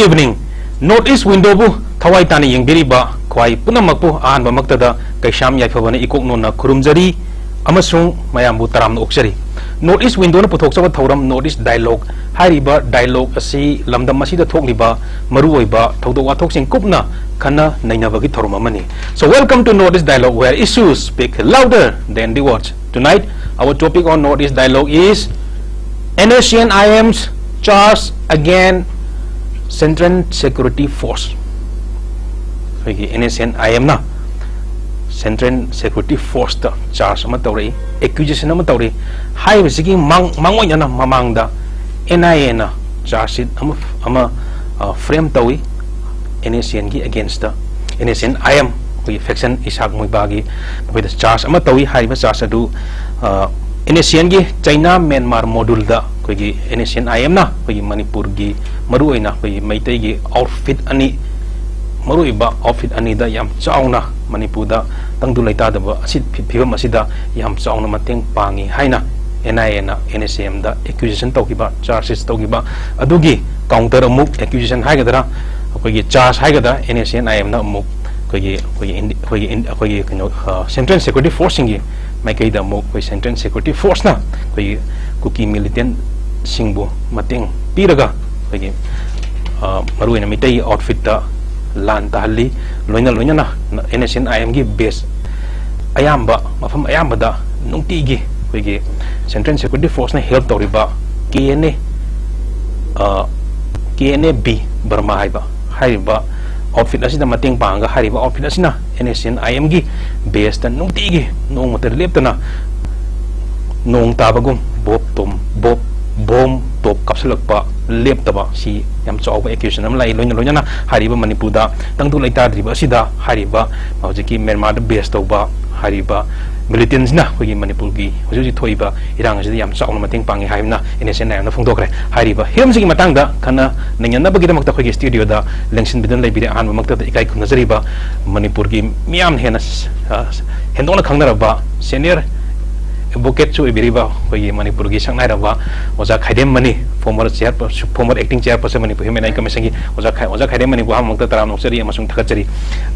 evening. Notice window bu thawai tani yengbiriba khwai punamakpu ahan bamaktada Keisham Yaiphaba na ikok no na khurumjari amasung mayambu taram na oksari. Notice window na puthoksawa thoram notice dialogue hairiba dialogue asi lamdam masida thokliba maruoiba thodok wathok sing kupna kana nainabagi thorum amani. So welcome to Notice Dialogue, where issues speak louder than the words. Tonight our topic on Notice Dialogue is NSCN-IM'S charge against Central Security Force. NSCN-IM na Central Security Force ta charge ama tawri accusation ama tawri hai bisigi mangoi na mamangda NIA na charge sheet ama frame tawi NSCN gi against the NSCN-IM we faction isak moi bagi with the charge ama tawi hai ba charge adu NSCN gi China Myanmar module da koigi NSCN-IM na koigi Manipur gi maru oina koigi maitai gi outfit ani maru iba outfit ani da yam chauna Manipur da tangdu laita da ba asit phibam asida yam chauna mateng pangi haina NIA na NSCN da accusation tawkiba charges tawkiba adugi counter amuk accusation haigadara koigi charge haigada NSCN-IM na amuk koigi Central Security Force gi Makai da mo koi Central Security Force na koi kuki militant singbo mateng piraga koi maru ina mitai outfit da lan tahli loina na NSCN-IM gi base ayamba mafam ayamba da nungti gi koi Central Security Force na help toriba KNB Burma haiba outfit asina mateng panga hariba outfit asina NSCN-IM gi base tan nungti gi nong mater leptana nong tabagum bom top kapsalakpa leptaba si yam chawba accusation am lai loina na hariba Manipur da tangdu laita driba asida hariba hojiki Myanmar da base tawba hariba militants na kogi Manipur gi hoji thoiba irang asida yam chawna mateng pangi haimna NSCN-IM na phongdokre hariba hemsigi matangda kana nangyan na bagida makta kogi studio da lengsin bidan laibire ahan makta da ikai khunazariba Manipur gi miam hena hendona khangnaraba senior advocate chu ibiriba kogi Manipur gi sangnai oja Khaidem mani former acting chairperson Manipur Human Rights Commission gi oja Khaidem mani bu hamangta taram noksari amasung thakachari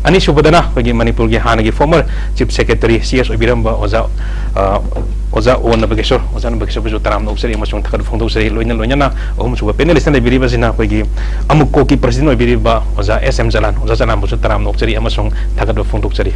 ani subadana kogi Manipur gi hanagi former chief secretary CS ibiramba oja Nabakishor bu taram noksari amasung thakat phongdosari loina na suba panelist na ibiriba sina kogi AMMOCOC ki president ibiriba oja SM Jalal Jalal bu taram noksari amasung thakat phongdosari.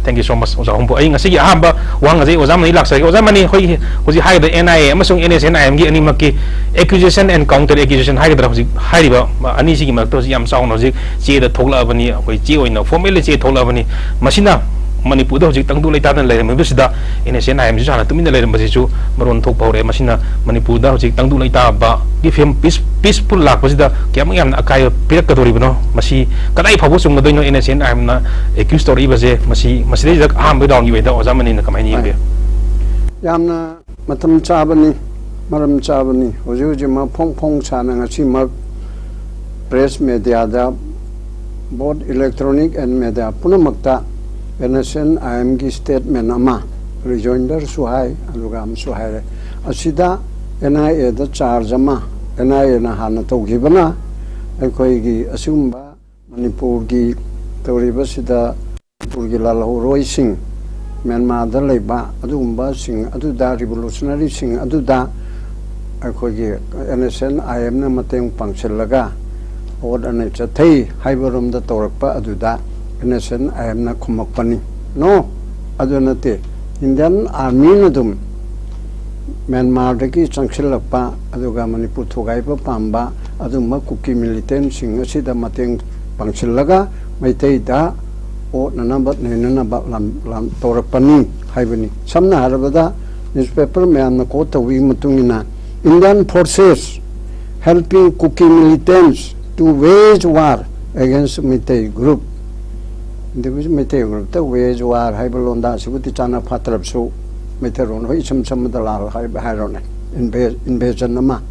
Thank you so much. Oza humbo ay ngasi ahamba wang ngasi oza mani laksari oza mani hoy hai da NIA amasung NSCN-IM gi ani makki accusation and counter accusation hai da hoji hariba ani sigi makto yam saung hoji che da thokla bani hoy che oina formally che thokla bani masina Manipur da hoji tangdu laita dan lai mebisida NSCN-IM ju sana tumin lai masi chu maron thok paure masina Manipur da hoji tangdu laita ba gi fem peaceful lak basida kyam yam akai pirak kadori bano masi kadai phabu sung doino NSCN-IM na accuse story base masi jak am be down da oza mani na kamai ni be yamna matam chabani maram chabani hoji ma phong chana ngasi ma press media da both electronic and media punamakta NSCN-IM gi statement ama rejoinder suhai alugam suhai asida NIA da charge ama NIA na hana tawgibana akoi gi asumba Manipur gi tawriba sida Manipur gi lalhoroi sing Myanmar da leiba adumba sing aduda revolutionary sing aduda akoi gi NSCN-IM na mateng pangsilaga od ane chathai haibarum da tawrakpa aduda NSCN-IM na khumakpani no adunate Indian Army na dum Myanmar da ki changsilakpa aduga Manipur thogaiba pamba adumma kuki militant sing asida mateng pangsilaga maitai da o nanabat nenanabat lam tawrakpani haibani samna harabada newspaper mayamna ko tawi matungina Indian forces helping kuki militants to wage war against Meitei group. The Meitei group the wage war haibalonda siguti chana patrab so Meiteron hoi some the lal hairon invasion nama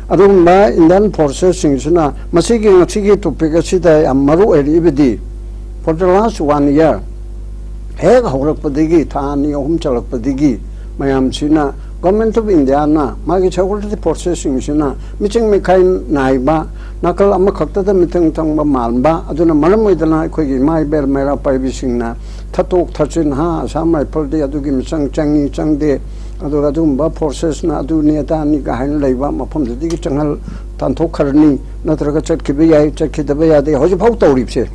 adumba Indian forces singina masigi to pigasida amaru eribidi for the last 1 year heg horakpadigi thani hum chalakpadigi mayam sina Government of India na magi security processing sina miching mikai naiba nakal amakakta da mitang tangba malba aduna maram moidana akhoi mai ber mera paibising na thatok thachin ha samai palde adugi misang changi changde aduga dumba process na adu neta ni ka hain leiba mafam digi changal tanthok kharni natraga chatkibe yai chatkidaba yade hoji phau tawripse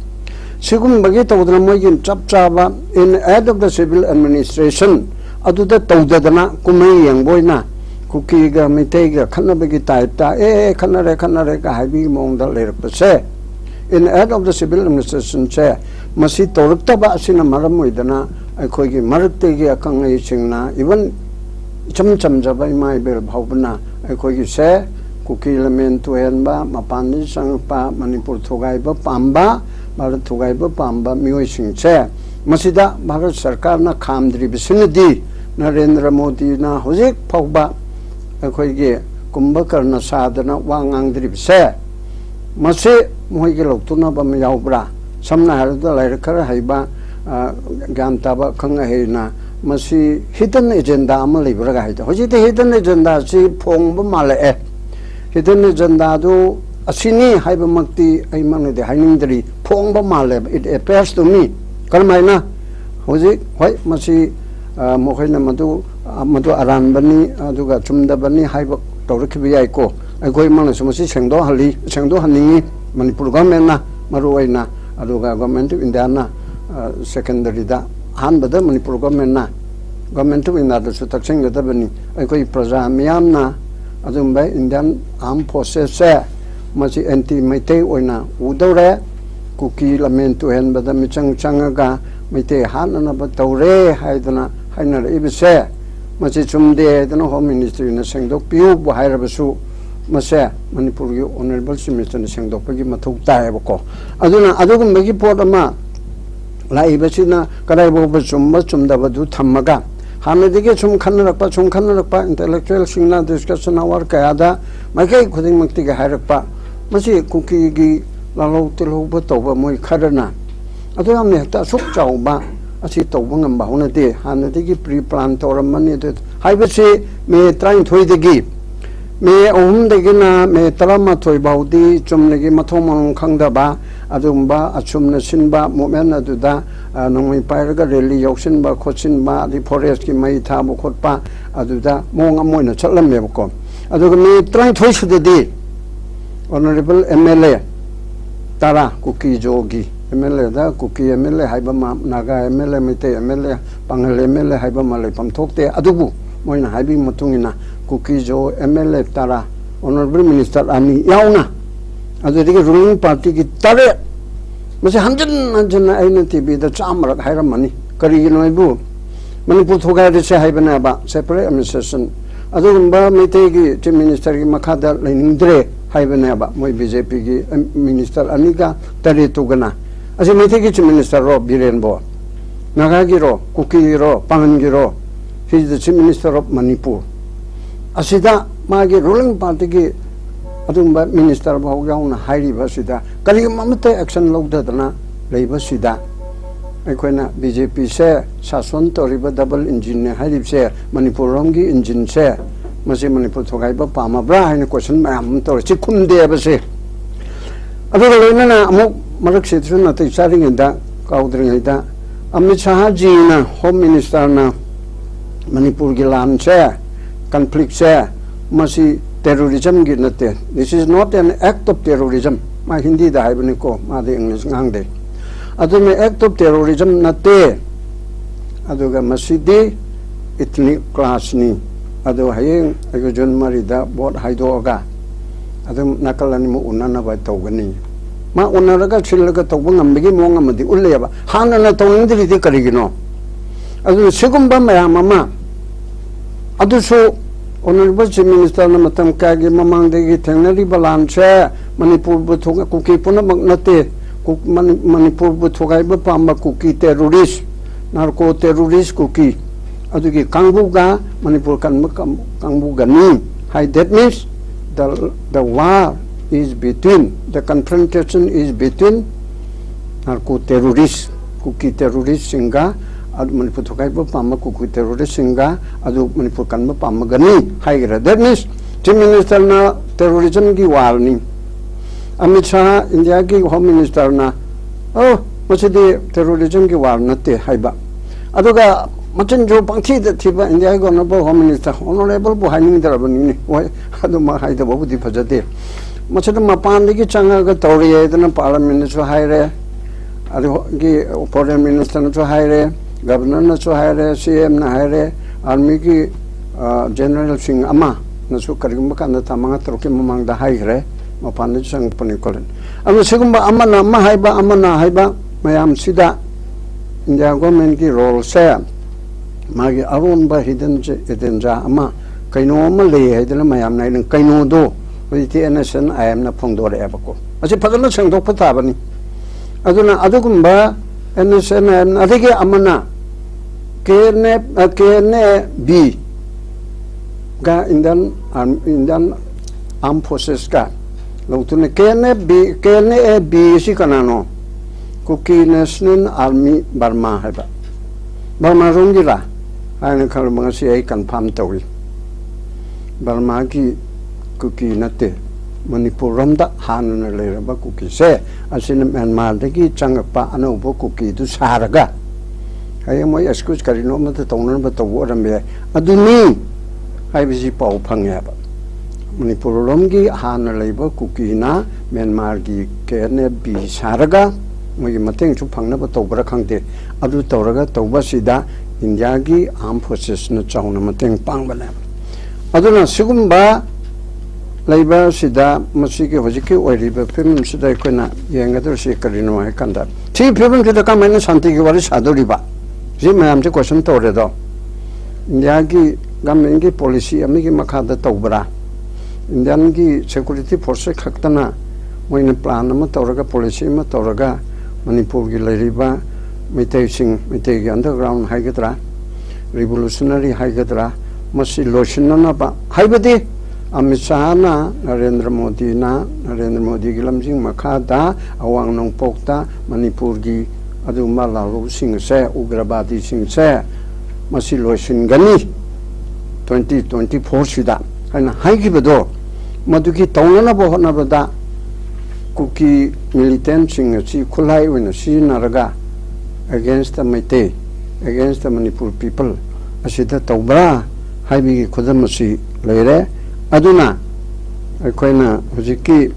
sigum bagi tawdana moigin chap chaba in head of the civil administration aduda tawdadana kumai yangboina kuki ga mitei ga khanabagi taipta khanare ka haibi mongda lerpase in head of the civil administration che masi tawrukta asina maram moidana akhoi gi marakte gi akangai singna even cham jaba mai bel bhaubna akhoi gi se kuki lamen tuenba mapani sangpa manipur thogai ba pamba bharat thogai ba pamba mioi sing che masida bharat sarkar na khamdri bisinadi Narendra Modi na hojik phauba akhoi ge kumbhakarna sadana wangang drip se mase moi ge loktuna ba me yaubra samna harda lairkar haiba gantaba khanga heina masi hidden agenda ama libra ga haida hoji te hidden agenda si phongba male hidden agenda do asini haiba makti ai mangne de hainingdri phongba male it appears to me kalmaina hoji hoi masi Mokhina Madu Aranbani, Aduga Chumdabani, Haiba Torkibiaiko, a going Manasusi, Sengdo Hani, Manipur Government, Maruena, Aduga Government of Indiana, secondary da, Han Bada Manipur Government, Government of India, Sutaxing the Dabani, a going Praza Miamna, Adumba Indian Armed Forces, Masi anti Mate Oina, Udore, Kuki Lament to Hen Bada Michang Changaga, Mate Han and Abatore, Haidana. Haina ibise masi chumde dana home ministry na sengdok piu bu hairabasu mase manipur gi honorable minister na sengdok pagi mathuk tae bako aduna adugum bagi pot ama laibasina karai bo chumba chumda badu thammaga hanadike chum khannarakpa intellectual singna discussion hour kayada makai khuding makti ga hairakpa masi kuki gi lalo telo ba toba moi kharana aduna me ta suk chauba asi tawbangam bahuna de hanadigi pre plan toramani de haibase me train thoidegi me degina me tarama thoi baudi chumnegi mathomang khangdaba adumba achumna sinba moment aduda nongmi pairaga rally yoksinba khotsinba di forest ki mai thabo khotpa aduda mong amoina chatlamme bako aduga me train thoi sudedi honorable MLA tara kuki jogi MLA da kuki MLA haiba naga MLA mite MLA pangal MLA haiba malai pamthokte adubu moina haibi matungina kuki jo MLA tara honorable minister ani yauna adudigi ruling party ki tare mase hanjan aina TV da chamrak hairamani kari noibu manipur thogai de se haibana ba separate administration adugumba mite gi chief minister ki makhada lainingdre haibana ba moi BJP ki minister anika tare tugana As a Metiki Minister of Birenbo, Nagagiro, Kukiro, Pangiro, he is the Chief Minister of Manipur. Asida, Magi ruling party, Adumba Minister of Hogaun, Hairi Vasida, Kalimamate action Logdana, Labor Sida. Equena BJP share, Saswanto River double engine, Hairi share, Manipurongi engine share, Masi Manipur Togaiba, Pama Bra, and a question, Mam Torchikum de Abase. Other Marak Sitrin at the starting in that Kaudring da MHRC na Home Minister na Manipur Gilan chair conflict chair masi terrorism ginate. This is not an act of terrorism. My Hindi da Ibanico, Madi English Ngangde. Adome act of terrorism nate Aduga Masidi ethnic class ni Ado Haying Agujon Marida bought Haidoga Adum Nakalanimu Unana by Togani. Ma unaraga chilaga tawbangam bigi mongamadi ulleba hanana tawngdri de karigino adu segumba mayamama adu so honorable chief minister na matam kage mamangdegi thengnari balanche manipur bu thoga kuki puna magnate manipur bu thogai ba pamba kuki terrorist narco terrorist kuki adu gi kangbuga manipur kangbuga ni hai that means the war is between, the confrontation is between narco terrorists, kuki terrorists singa, Manipur Tokai Pama Kuku terrorist singa, Adu Manipur Kanma Pamagani, Higher. That means, Chief Minister na terrorism gi warning. Amit Shah, India ki Home Minister na, oh, Masidi terrorism gi warning te haiba. Aduga, Machin Jo Pangti the Tiba, India Honorable Home Minister, Honorable Buhani Darabani, why Haduma Haida Bobudi Pajati. Machin Mapandi Changa Tori, then a parliament to hire, Adu Foreign Minister to hire, Governor to hire, CM na hire, Army General Singh Ama, Nasu Karimaka and the Tamanga Trokim among the higher, Mapandi Sang Panicolan. And the Sigumba Amana Mahaiba Amana Haiba, Mayam Sida, India government ki role say. Magi aron ba hidden ja ama kaino ma le hidden mayam nai kaino do wi ti NSCN-IM'S na phongdo re abako ase phadana sangdok phata bani aduna adugumba NSCN-IM'S adigi amana kene b ga Indian armed forces ka lotune kene b si kanano Kuki National Army Burma haba Burma rungira I call Mangasi can palm towi. Barmaki cookie nate. Manipur Ramda Han and later cookie say, as in a man Maldegi Changapa and Obo cookie to Saraga. I am my excuse Carino the toner but the water me. I do me. I visit Paul Pangaba. Manipur Romgi Han labor cookie na, Menmargi Kerne B Saraga. We mating to Pangaba Tobra Kante. Adu Toraga Tobasida. India ki armed forces na chawna mateng pangbana aduna sigumba labor sida masiki hojiki oiriba film sida koina yengador se karino ai kanda thi film ke ka maine shanti ki wari sadoriba ji mayam se question tore do India ki government ki policy ami ki makhada tawbra Indian ki security force khaktana moina plan ma tawraga policy ma tawraga Manipur ki lariba Mitei Singh, Mitei underground Haigadra, revolutionary Haigadra, Masi Loshinanaba, Haibadi, Amisana, Narendra Modi Gilamsing Makada, Awang Nong Pokta, Manipurgi, Adumala Singh Se, Ugrabadi Singh Se, Masi Loshingani, 2024 Sida, and Haigibado, Maduki Tonanabo Honabada, Kuki militant Singh, Si Kulai when Si Naraga. Against the Meitei, against the Manipur people. Asita Taubra, Haibi Kodamasi, Lere, Aduna, Aquena, Huziki,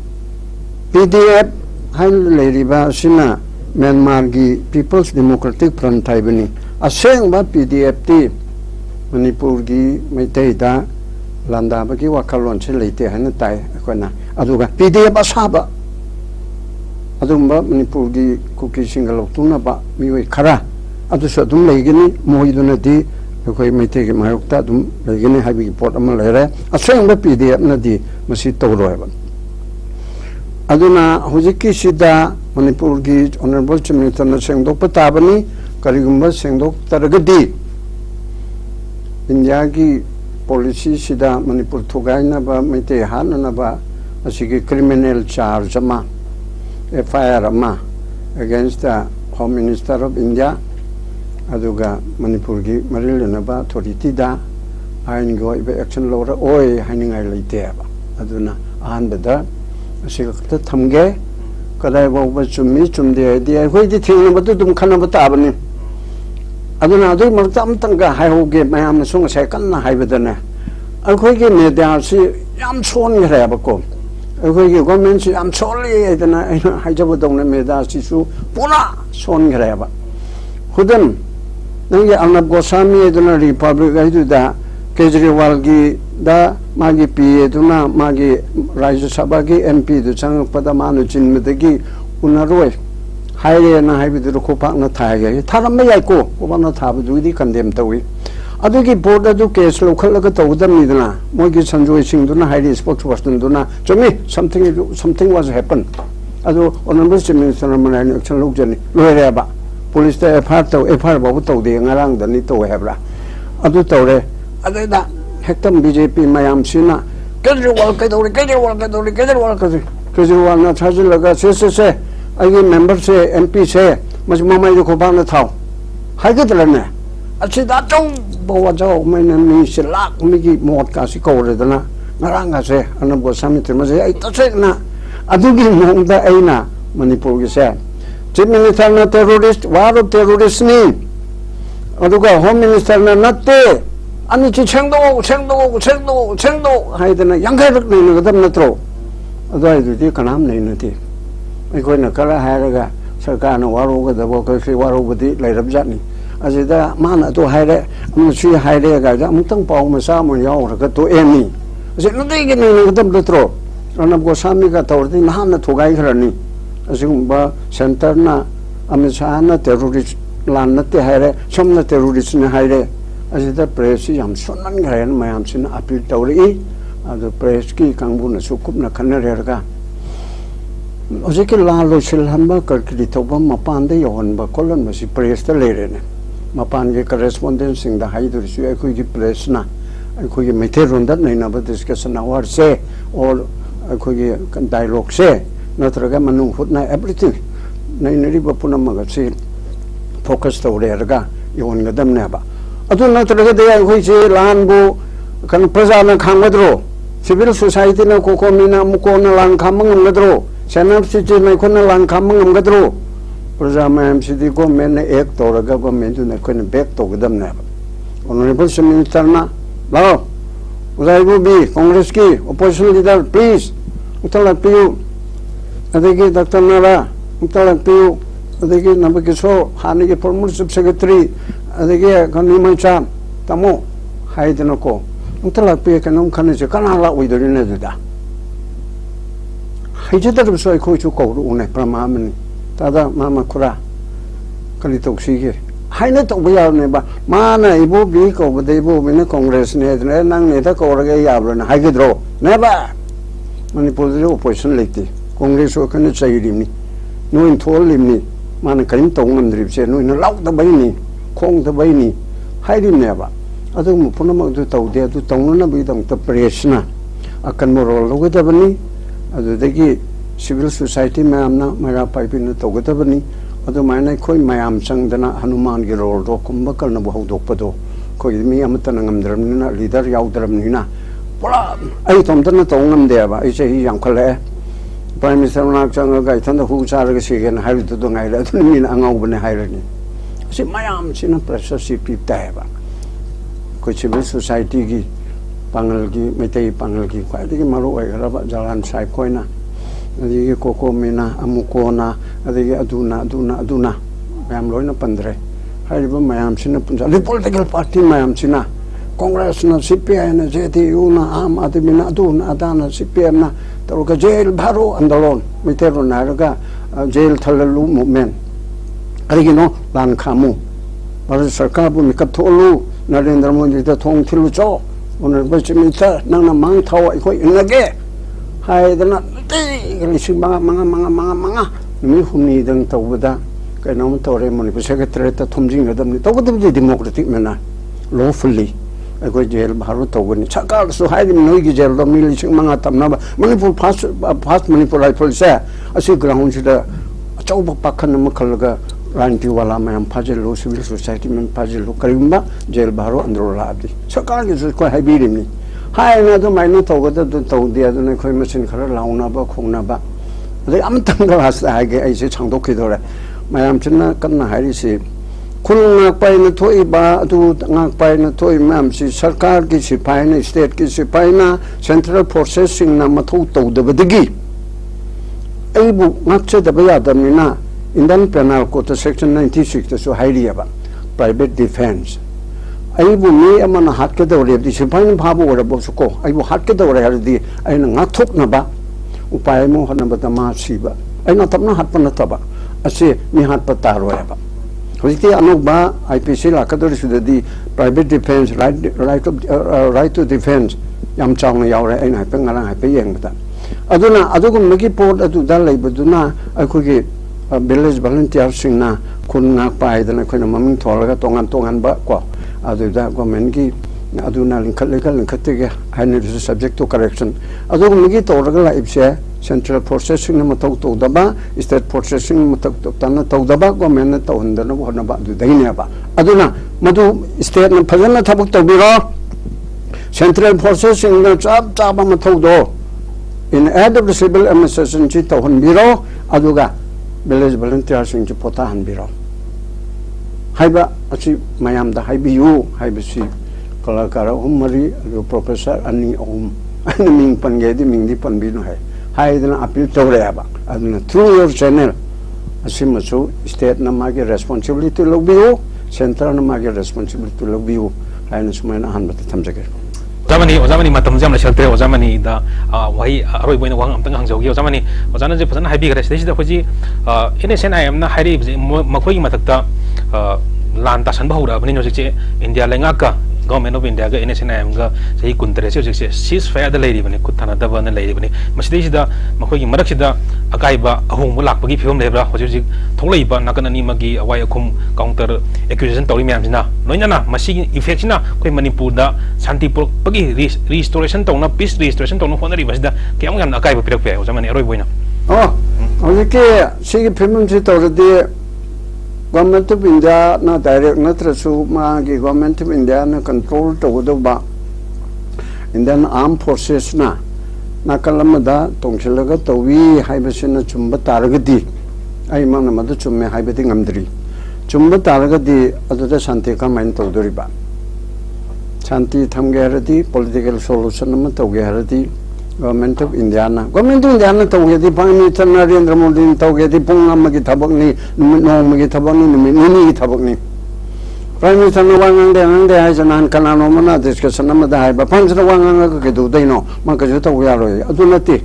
PDF, Hail Leriba, Sina, Myanmargi, People's Democratic Front Taibani, a saying about PDF, Manipurgi, Meitei da, Landabaki, Wakalon, Chilete, Hanatai, Aquena, Aduga, PDF Asaba. Adumba Manipurgi cookie single of Tunaba, Miwe Kara, Adusodum Legini, Moidunati, the may take my octadum, Legini, Habi Portamalere, a saying the PDF Nadi, Masito Roevan. Aduna, Huziki Sida, Manipurgi, Honorable Chimitan, saying Dr. Tabani, Karigumba, saying Dr. Taragadi. Indiagi policy Sida, Manipur Togainaba, Mete Hananaba, a sigi criminal charge. FIR against the Home Minister of India, Aduga Manipurgi, Marilanaba, Toritida, Aingo, action Laura, Oi, Hanging I later. Aduna, and the Sikata Tamge, Kadai was to meet from the idea, waited till about them Kanabatabani. Aduna, do Martam Tanga, I gave my am song second, Hibadana. I could give me the see, I'm sworn Rabako. Government, I'm sorry, I don't made us issue. Puna, son grab. Hudem, Nanga Arnab Goswami, Duna Republic, I do that. Kejriwalgi, da Magi P. Duna, Magi Raja Sabagi, MP, the Chang Padamanu Chin Medegi, Unaroi. High and I with the Kopana Tiger. Taramayako, Obana Tabu, do the condemned away. Aduki border do case local them Nidana, Mogi Sanjoy Singh Duna, Heidi spokesperson Duna, to me, something was happened. Ado, Honorable Minister Raman, action look journey, Loereba, Police the Eparto, Eparbo, the Yangarang, the Nito Hebra. Adu Tore, Adeda, Hector BJP, Mayam Sina, Kejriwal, not Hazilaga, say, I give members say, MP say, much more you could ban the town. hai cái đó này chỉ đã trong bao giờ mình sẽ lắc mình cái một cái gì câu rồi đó na ngarang cái gì anh em có sami thì mà gì ấy tất nhiên na adu cái mong ta ấy na Manipur cái gì Chief Minister na terrorist war terrorist ni adu cái Home Minister na natte anh chỉ 챙도 hay thế này yang cái được này người ta nói trâu rồi thì cái nam này nữa thì mấy cái này cái là hay rồi cả सरकार ने वारों का दबाव करके वारों बदी ले रब जानी अजिदा मान तो है रे हम सुई है रे का जब हम तंग पाव में सामने याओ रखा तो एनी अजिद नहीं के नहीं कदम लुत्रो रनब को सामी का तौर दी नहान न थोगाई करनी अजिद बा सेंटर ना अमिशान न टेररिस्ट लान न ते है रे सम न टेररिस्ट न है रे अजिदा प्रेस हम सुनन करे न मैं हमसे न अपील तौरी अद प्रेस की कांगबू न सुकुप न खन्ने रे का उसे के लालो शिलहंबा करके थोबा मपान दे योहनबा कोलन मसी प्रेस ता ले रेने मपान के करेस्पोंडेंट सिंह दा हाई दुरसु अखोई की प्रेस ना अखोई के मिथे रोंदत नहीं ना डिस्कशन आवर से और अखोई के डायलॉग से नत्रगा मनु हुतना एवरीथिंग नहीं नरी बपुना मगसे फोकस तो रेरगा योहन गदम ने बा अदु नत्रगा दे अखोई से लान बो कन प्रजा न खांगदरो सिविल सोसाइटी न कोकोमिना मुकोना लान खामंगमगदरो सेना सिटी में कोई न लांग काम मंगम गदरो प्रजा में सिटी को मैंने एक तोड़ का को मैं तो न कोई न बैक तो गदम न ऑनरेबल मिनिस्टर ना लाओ उधर वो भी कांग्रेस की ओपोजिशन लीडर प्लीज उतला पियो अदेगी डॉक्टर नारा उतला पियो अदेगी नबकिशोर हाने के फॉर्मल सब सेक्रेटरी अदेगी कन्नी चाम तमो हाई दिन को उतला पियो के नाम खाने से कना ला उधर ने जुदा हिजदर सोई कोई चु कौर उन्हें प्रमामन तादा मामा खुरा कली तोक्सी के हाई ने तो भैया ने बा माना इबो भी को बदे इबो बिना कांग्रेस ने नंग ने था कौर के याबलो ने हाई के द्रो ने बा मणिपुर जो ओपोजिशन लेती कांग्रेस को कने चाहिए लिमनी नो इन थोल लिमनी माना कहीं तो ngam से नो इन लाउ तो भाई नहीं खोंग तो भाई नहीं हाई लिम ने बा अदु मुपुना मग तो दे तो तंग ना भी तंग तो प्रेसना अकन मोरल लोगे तो बनी अदुदगी सिविल सोसाइटी मैमना मेरा पाइपिन तौगदबनी अदु मायना कोई मैम संगदना हनुमान के रोल रो कुंभ करना बहुदोपदो कोई मी अमतन ngमद्रमनिना लीडर याउद्रमनिना पुरा आई तोमतन तौंगमदेबा ऐसे ही यांखले प्राइम मिनिस्टर नाक चंगगा इथन हु चारग सिगेन हाइदु दो ngaila अदु मीन अंगाउबने हाइरनी से मैम सिना प्रेशर सिपी तायबा कोई सिविल सोसाइटी की पांगल की मेतई पांगल की क्वाइदगी मारो ओइगरबा जलान साइ कोइना अदिगी कोकोमिना अमुकोना अदिगी अदुना मैम लोइना पंद्रे हाइबा मैम सिना पुंजा पॉलिटिकल पार्टी मैम सिना कांग्रेस ना सीपीआई ना जेडीयू ना आम आदमी ना अदुना अदाना सीपीएम ना तरोगा जेल भारो आंदोलन मितेरो नारगा जेल थललु मूवमेंट अदिगी नो लान खामु भारत सरकार बु मिकप थोलु नरेंद्र मोदी दा थोंग थिलु चो 오늘 버치미터 나나 망타와 이거 인나게 하이드나 띠 망아 미 humni 등 tawda ka nam tawre Manipur secretary ta thumjing gadam ni tawda democratic mena lawfully ko jail bharu tawni chakal su haidim noi gi jail do mil sing manga tamna Manipur fast Manipur rifle sa asi ground da chawba pakhan makalga ranti wala mayam phajelo civil society men phajelo karimba jail bharu andro labdi chakal gi ko haibirim ni hai na do maino tawda do tawdia do ne khoi machine khara launa ba khongna ba अरे अमतंग रास्ता है कि ऐसे छंदों की दौरे मैं हम चुना करना है इसे कुल नागपाई न थोई बा तो नागपाई न थोई मैं हमसे सरकार की सिपाही न स्टेट की सिपाही ना सेंट्रल प्रोसेसिंग ना मथो तो दबदगी ऐ बु नागचे दबया दमिना इंडियन पेनल कोड सेक्शन 96 तो हाइरिया बा प्राइवेट डिफेंस ऐ बु मी अमन हाथ के दौरे दी सिपाही भाबो और बसको ऐ बु हाथ के दौरे हर दी ऐ नागथोक ना बा उपाय मो हनबता मा सिबा ऐना तबना हातपन तबा असे मी हातपता रोयबा होजिति अनुबा आईपीसी लाकदर सुददी private defence right to defence याम चांग यावरे ऐना पे ngara हाइपे येंगबता अदुना अदुगुम मगी पोर्ट अदुदा लेबदुना अखोगी विलेज वॉलंटियर सिंगना खुनना पाइदना खोना ममिंग थोलगा तोंगान बा को अदुदा गवर्नमेंट की अदुना लिंखत लेखल लिंखत के हाइने सब्जेक्ट टू करेक्शन अदुगुम मगी तोरगा लाइबसे central processing na matau to daba state processing matau to tana to daba government na to hundana hona ba du daine ba aduna madu state na phajana thabak to biro central processing na chap ba matau do in aid of the civil administration chi to hon biro aduga village volunteer sing chi pota han biro haiba achi mayam da haibi yu haibi si kalakara umari professor ani ani ming pange di ming di pan binu hai haidana appeal tawreaba aduna through your channel asimasu state na magi responsibility logbiu central na magi responsibility logbiu haina sumaina han bat thamjage ozamani matam jam la shalte ozamani da wahi aroi boina wang amtang hangjogi ozamani ozana je phasana haibi gare sida khoji NSCN-IM na hairi makhoi matakta lan ta san bahura bani no je India lenga ka government of India ga NSCN-IM ga sei kuntre se ceasefire da leiri bani kuthana da bana leiri bani masidi sida makhoi marak sida akaiba ahung mu lakpagi phibom lebra hoji tholei ba nakanani magi awai akhum counter accusation tori myam sina noinana masi effect sina koi Manipur da santipur pagi restoration tona peace restoration tona honari basida kyam gan akaiba pirak pe ozamani aroi boina ke sigi phimum si tawradi government of India na direct na trasu ma gi government of India na control to do ba Indian armed forces na kalamada tongsilaga tawi haibasina chumba taragadi ai mana madu chumme haibati ngamdri chumba taragadi aduda shanti ka main tawduri ba shanti thamge haradi political solution ma tawge haradi government of India na tawge di Prime Minister Narendra Modi tawge di pung amagi thabak ni nomagi thabak ni ni thabak ni Prime Minister na wangang de hai janan kanano mana discussion na da hai ba panjra wangang ka du dai no ma ka ju tawya roi adunati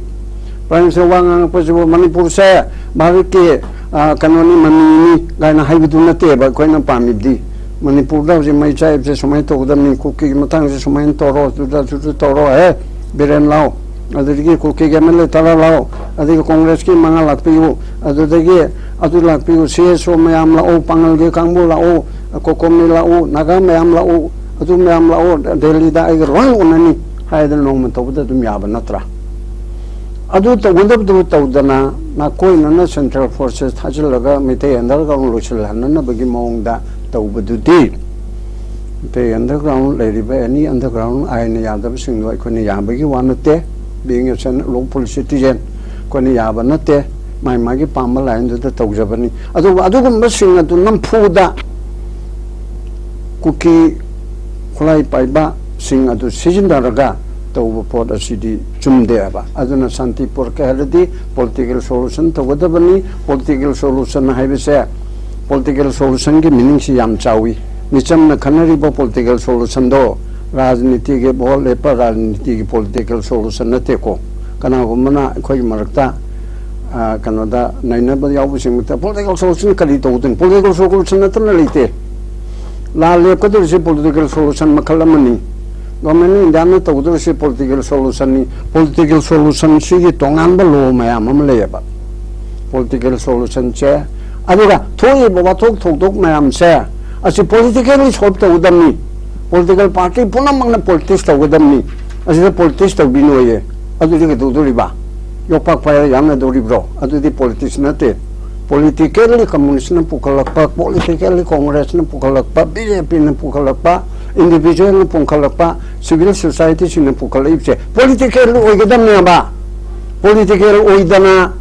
Prime Minister wangang possible Manipur se bhavi ke kanoni mani gaina hai bidu na te ba koina pamibdi Manipur da je mai chai je somai to udam ni kuki matang je somai toro tu toro hai biren lao adigi kuki gemele tara lao adigi congress ki manga lakpiu adigi adu lakpiu CSO mayam lao pangal ge kangbo lao kokomi lao naga mayam lao adu mayam lao delhi da ai rang unani haidal nong to da dum yaba natra adu to gondab du to dana na koi na central forces thajil laga mite underground lochil hanna bagi mong da to budu di te underground leriba any underground ai na yadab sing loi khoni yabagi wanate being a local citizen koni yaba nate mai magi pamba line da tawjabani adu gum sing adu nam phuda kuki khulai paiba sing adu sijin daraga tawba pod asidi chumde aba aduna santipur ka haradi political solution tawdabani political solution haibese political solution ki meaning si yam chawi nicham na khanari bo political solution do राजनीति के बहुत leopard राजनीति की political solution नते को कना गुमना कोई मरकता कनोदा नैना बद याव सिंगता पॉलिटिकल सोल्यूशन कली तो उदन पॉलिटिकल सोल्यूशन नतन लेते ला ले कदर से पॉलिटिकल सोल्यूशन मखलमनी गवर्नमेंट इंडिया में तो उदर से पॉलिटिकल सोल्यूशन सी की तोंगान ब लो मयाम हम लेबा पॉलिटिकल सोल्यूशन चे अदुगा थोई बवा थोक थोक थोक मयाम से असि पॉलिटिकली सॉल्व तो उदमनी political party puna mangna politics to godamni asida politics to binoye adu ri do riba yopak pa yamna do ribro adu di politics nate politically communist na pukalakpa politically congress na pukalakpa BJP na pukalakpa individual na pukalakpa civil society na pukalipse politically oigadamna ba politically oidana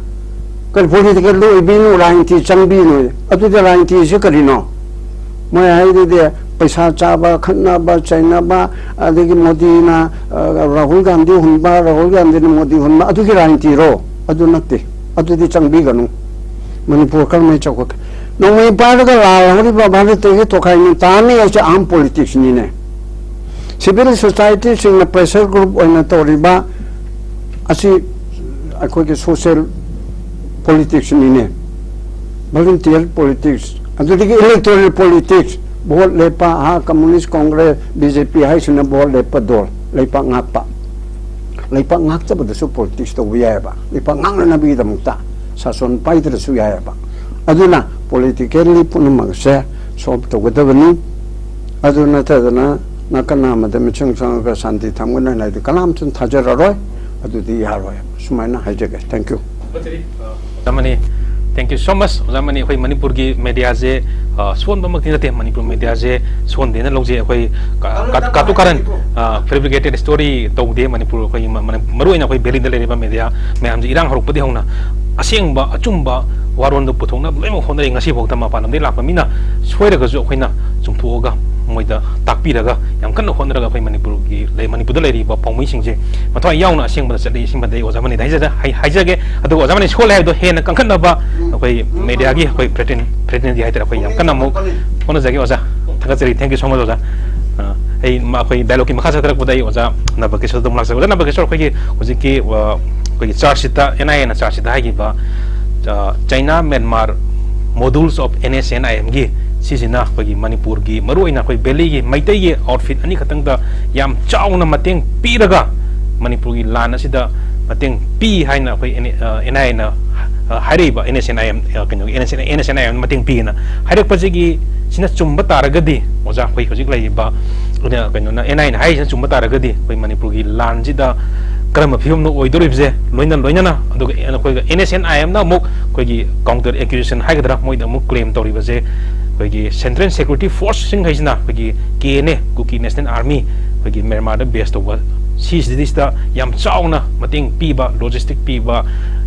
kar politically oibinu rainti changbinu adu de rainti se karino mai haide de पैसा चाबा खन्नाबा चाइनाबा अदगी मोदी ना राहुल गांधी ने मोदी हुनबा अदुगी राजनीति रो अदु नते अदुदी चंगबी गनु मणिपुर कल में चौक नोंगई पारगा लाहरी भारत के तोखाई नि ताने ऐसे आम पॉलिटिक्स नि ने सिविल सोसाइटी सिंग प्रेशर ग्रुप ओइना तोरिबा असि अखोय के सोशल पॉलिटिक्स नि ने वॉलंटियर पॉलिटिक्स अदुदी इलेक्टोरल पॉलिटिक्स बहुत लेपा हा कम्युनिस्ट कांग्रेस बीजेपी हाई सुना बहुत लेपा दौर लेपा ngak चबद सु पॉलिटिक्स तो याबा लेपा ngak ना भी दमुता शासन पाइदर सु याबा अदुना पॉलिटिकली पुनमग से सॉल्व तो गदबनी अदुना तदना नकना मदम चंग चंग का शांति थमगना नाइ कलाम चुन थाजररोय ꯑꯗꯨꯗꯤ ꯌꯥꯔꯣꯏ ꯁꯨꯃꯥꯏꯅ ꯍꯥꯏꯖꯒꯦ thank you Zamani, thank you so much. Zamani, koi Manipur ki media je suon ba makti nate Manipur media je suon de na log je koi katu karan fabricated story tau de Manipur koi maru ina koi beli dale ba media me am irang haruk padi hongna aseng ba achum ba waron do puthong na lemo khonda ngasi bok tama panam de lak mina soira ga jo khoina chumthu ga moida takpi daga yam kan khonra ga koi Manipur ki le Manipur le ri ba pongmi sing je mathwa yauna aseng ba chali sing ba de ozamani dai ja haijage adu ozamani skol hai do he na kan kan ba koi media gi koi pretend hai tera koi yam kan mo kono jagi oza thakachari thank you so much oza ei ma koi dialogue ki makha sa trak budai oza Nabakishor dum lak sa oza Nabakishor koi hoji ki koi charge sita NIA na charge sita gi ba China Myanmar modules of NSCN-IM'S gi sisina koi Manipur gi maru ina koi belly gi maitai gi outfit ani khatang da yam chauna mateng piraga Manipur gi lan asida mateng pi haina koi NIA na hariba NSCN-IM'S kano NSCN-IM'S mateng pi na harik pajigi sina chumba taragadi oja koi hojik lai ba una kano na NIA na hai sina chumba taragadi koi Manipur gi lan jida karama phim no oidoribje loina na adu koi NSCN-IM'S na muk koi gi counter accusation haigadra moida muk claim toribaje koi gi Central Security Force sing haisna koi gi KNA Kuki National Army koi gi Myanmar da base to sis da yam chauna mating pi ba logistic pi ba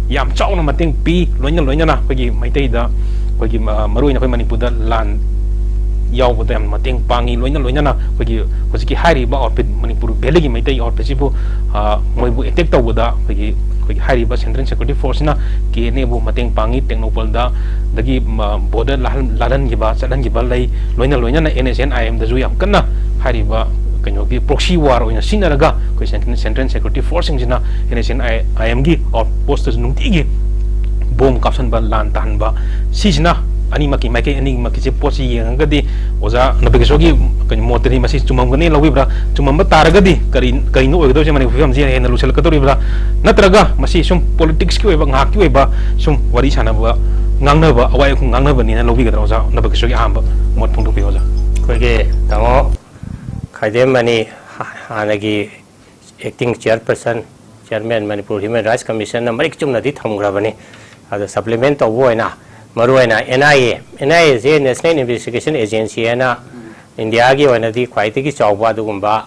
yam chauna mating pi loina na koi gi maitai da koi gi maru ina koi Manipur da lan yaw bu dam mating pangi loina na koi gi hojiki hari ba outfit Manipur bele gi maitai outfit sibu moi bu attack to da koi gi hari ba Central Security Force na KNA bu mating pangi technopol da dagi border lalan gi ba chalan gi ba lai loina na NSCN-IM'S da ju yam kanna hari ba kano ki proxy war oina sinaraga koi Central Security Force singina NSCN-IM'S gi outpost nungti gi bom kapsan ba lan tan ba sisina ani maki je posi yang gadi oza Nabakishor gi kan moteri masi chumam gani lawi bra chumam ba taragadi karin no ogdo je mani fam je hen lusel katori bra natraga masi sum politics ki oiba ngak ki oiba sum wari sana ba ngangna ba awai ku ngangna ba ni na lobi gadra oza Nabakishor gi amba mot phung pi oza koi ge tango Khaidem mani hanagi acting chairperson chairman Manipur Human Rights Commission na marik chumna di thamgra bani ada supplement to boina maruina NIA je National Investigation Agency na India gi oina di khwaiti gi chawba dugumba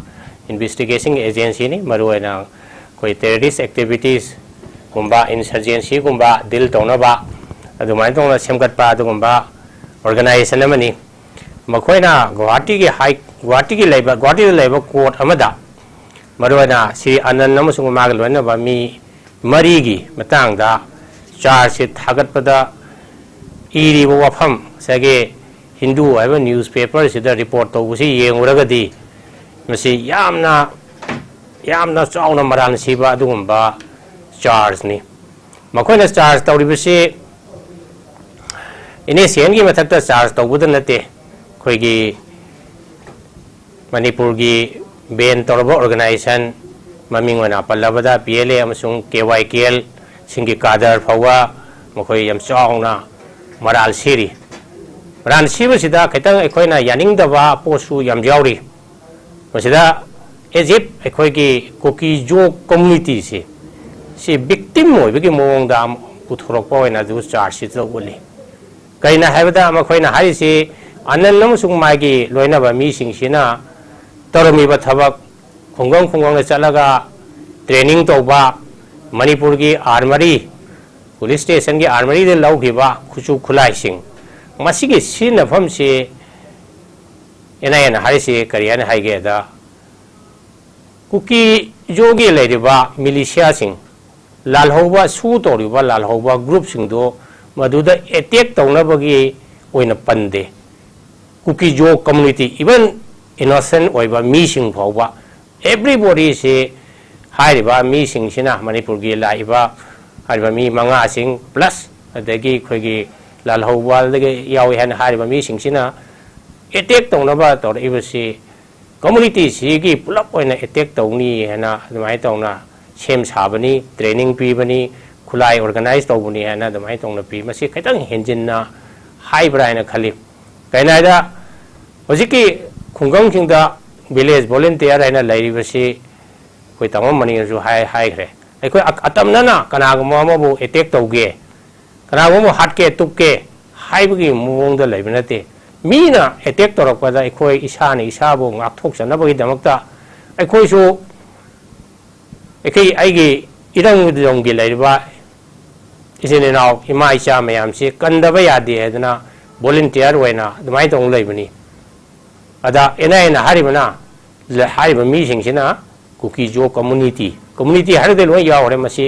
investigation agency ni maruina koi terrorist activities gumba insurgency gumba dil tona ba adumai tona semgat pa dugumba organization amani makoina Guwahati gi laiba court amada maruina si anan namusung magalwana ba mi marigi matang da charge thagat pada iri wafam sage Hindu aba newspaper sida report to busi yenguragadi masi yamna chauna maran siba adumba charge ni makoina charge tawribasi NSCN gi mathakta charge tawbudanate koigi Manipur gi ben torbo organization mamingwana palabada PLA amasung KYKL singi kadar phawa makoi yam chauna maral siri ran siba sida kaitang ekoina yaning daba posu yam jauri masida Egypt ekoi ki koki jo community si victim moi bigi mong da puthorok poina du charge to boli kaina habada makoi na hari si anan namusung magi loina ba mi sing sina toromi ba thabak khongong na chalaga training to ba Manipur gi armory police station gi armory de laugi ba khuchu khulai sing masigi sin pham si NIA na hari si kariyan haige da kuki jogi le ba militia sing lal hoba su to ri ba lal hoba group sing do maduda attack tawna bagi oina pande kuki jo community even innocent oiba mi sing phawba everybody si hariba mi sing sina Manipur gi laiba hariba mi manga sing plus adagi khoigi lal howal dagi yawi han hariba mi sing sina attack tawna ba tor ibasi community si gi pulap oina attack tawni hana admai tawna sem sabani training pi bani khulai organize tawbuni hana admai tawna pi masi kaitang henjinna high brain khali kainaida hojiki khunggang singda village volunteer aina lairibasi koi tamam mani ju hai gre ꯑꯩꯈꯣꯏ ꯑꯇꯝꯅꯅ ꯀꯅꯥꯒꯨꯝꯕ ꯑꯃꯕꯨ attack ꯇꯧꯒꯦ ꯀꯅꯥꯒꯨꯝꯕ ꯍꯥꯠꯀꯦ ꯇꯨꯞꯀꯦ ꯍꯥꯏꯕꯒꯤ ꯃꯑꯣꯡꯗ ꯂꯩꯕ ꯅꯠꯇꯦ ꯃꯤꯅ ꯑꯦꯇꯦꯛ ꯇꯧꯔꯛꯄꯗ ꯑꯩꯈꯣꯏ ꯏꯁꯥꯅ ꯏꯁꯥꯕꯨ ꯉꯥꯛꯊꯣꯛꯆꯅꯕꯒꯤꯗꯃꯛꯇ ꯑꯩꯈꯣꯏꯁꯨ ꯑꯩꯒꯤ ꯏꯔꯪ ꯂꯩꯔꯤꯕ इसे नाव इमा इचा मैम से कंदब यादे है वॉलंटियर अदुमाय तौन लेबनी अदा एना हारिबना हारिब मीसिंगसिना कुकी जो कम्युनिटी हारिदे लोय यावरे मसी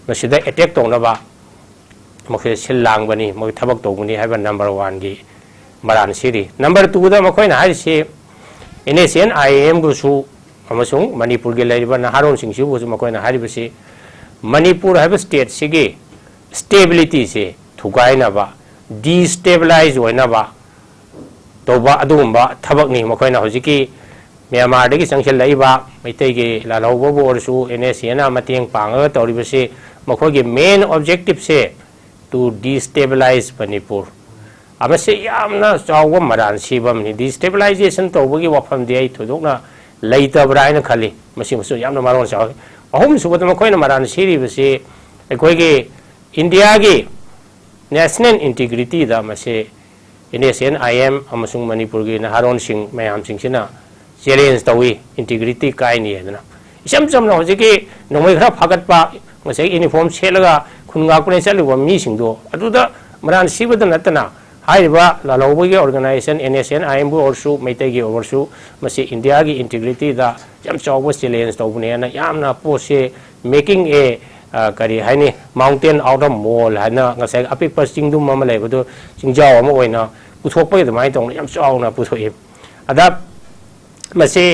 मसीदा अटैक तौनबा मखे सिल लांगबनी मखे थबक तौबनी हाइबा नंबर 1 की मरान सिरी नंबर 2 दा मखोइना हारिसे NSCN-IM'S गुसु अमसुंग मणिपुर के लेरिबा नहारोन सिंगसु बुसु मखोइना हारिबसे मणिपुर हाइबा स्टेट सिगे स्टेबिलिटी से थुगाइनबा डिस्टेबलाइज होइनबा तौबा अदुगुंबा थबकनी मखोइना होजिकी म्यांमार दगी संगसेल लइबा मैतै के लालौबो ओरसु NSCN मतेंग पांगा तौरिबसे मखोगी मेन ऑब्जेक्टिव से टू डिस्टेबलाइज मणिपुर अबसे यामना चावो मरान सिबमनी डिस्टेबलाइजेशन तौबगी वफम दे आई थोदोकना लैतबराइना खली मसिमसु यामना मारोन चाव अहुम सुबद मखोइना मरान सिरिबसे अखोगी इंडिया की नेशनल इंटीग्रिटी दा मसे NSCN-IM'S अमसुंग मणिपुर की नहारोन सिंह मैम सिंगसिना चैलेंज तौई इंटीग्रिटी काइनी है इसम चमना होजिकी नोंमै खरा फागतपा मसे यूनिफॉर्म सेलगा खुनगाकुने चलुवा मीसिंगदो अदुदा मरान सिबद नतना हाइबा लालौबगी ऑर्गेनाइजेशन NSCN-IM'S ओरसु मैतैगी ओरसु मसे इंडिया की इंटीग्रिटी दा जम चावो चैलेंज तौबने ना यामना पोसे मेकिंग ए करी हाइनी माउंटेन आउट ऑफ मॉल हाइना ngase apik चिंगदुम अमा लेबदो चिंजाव अमा ओइना पुथोकपगे दमाय तौन याम चावना पुथोए अदा मसे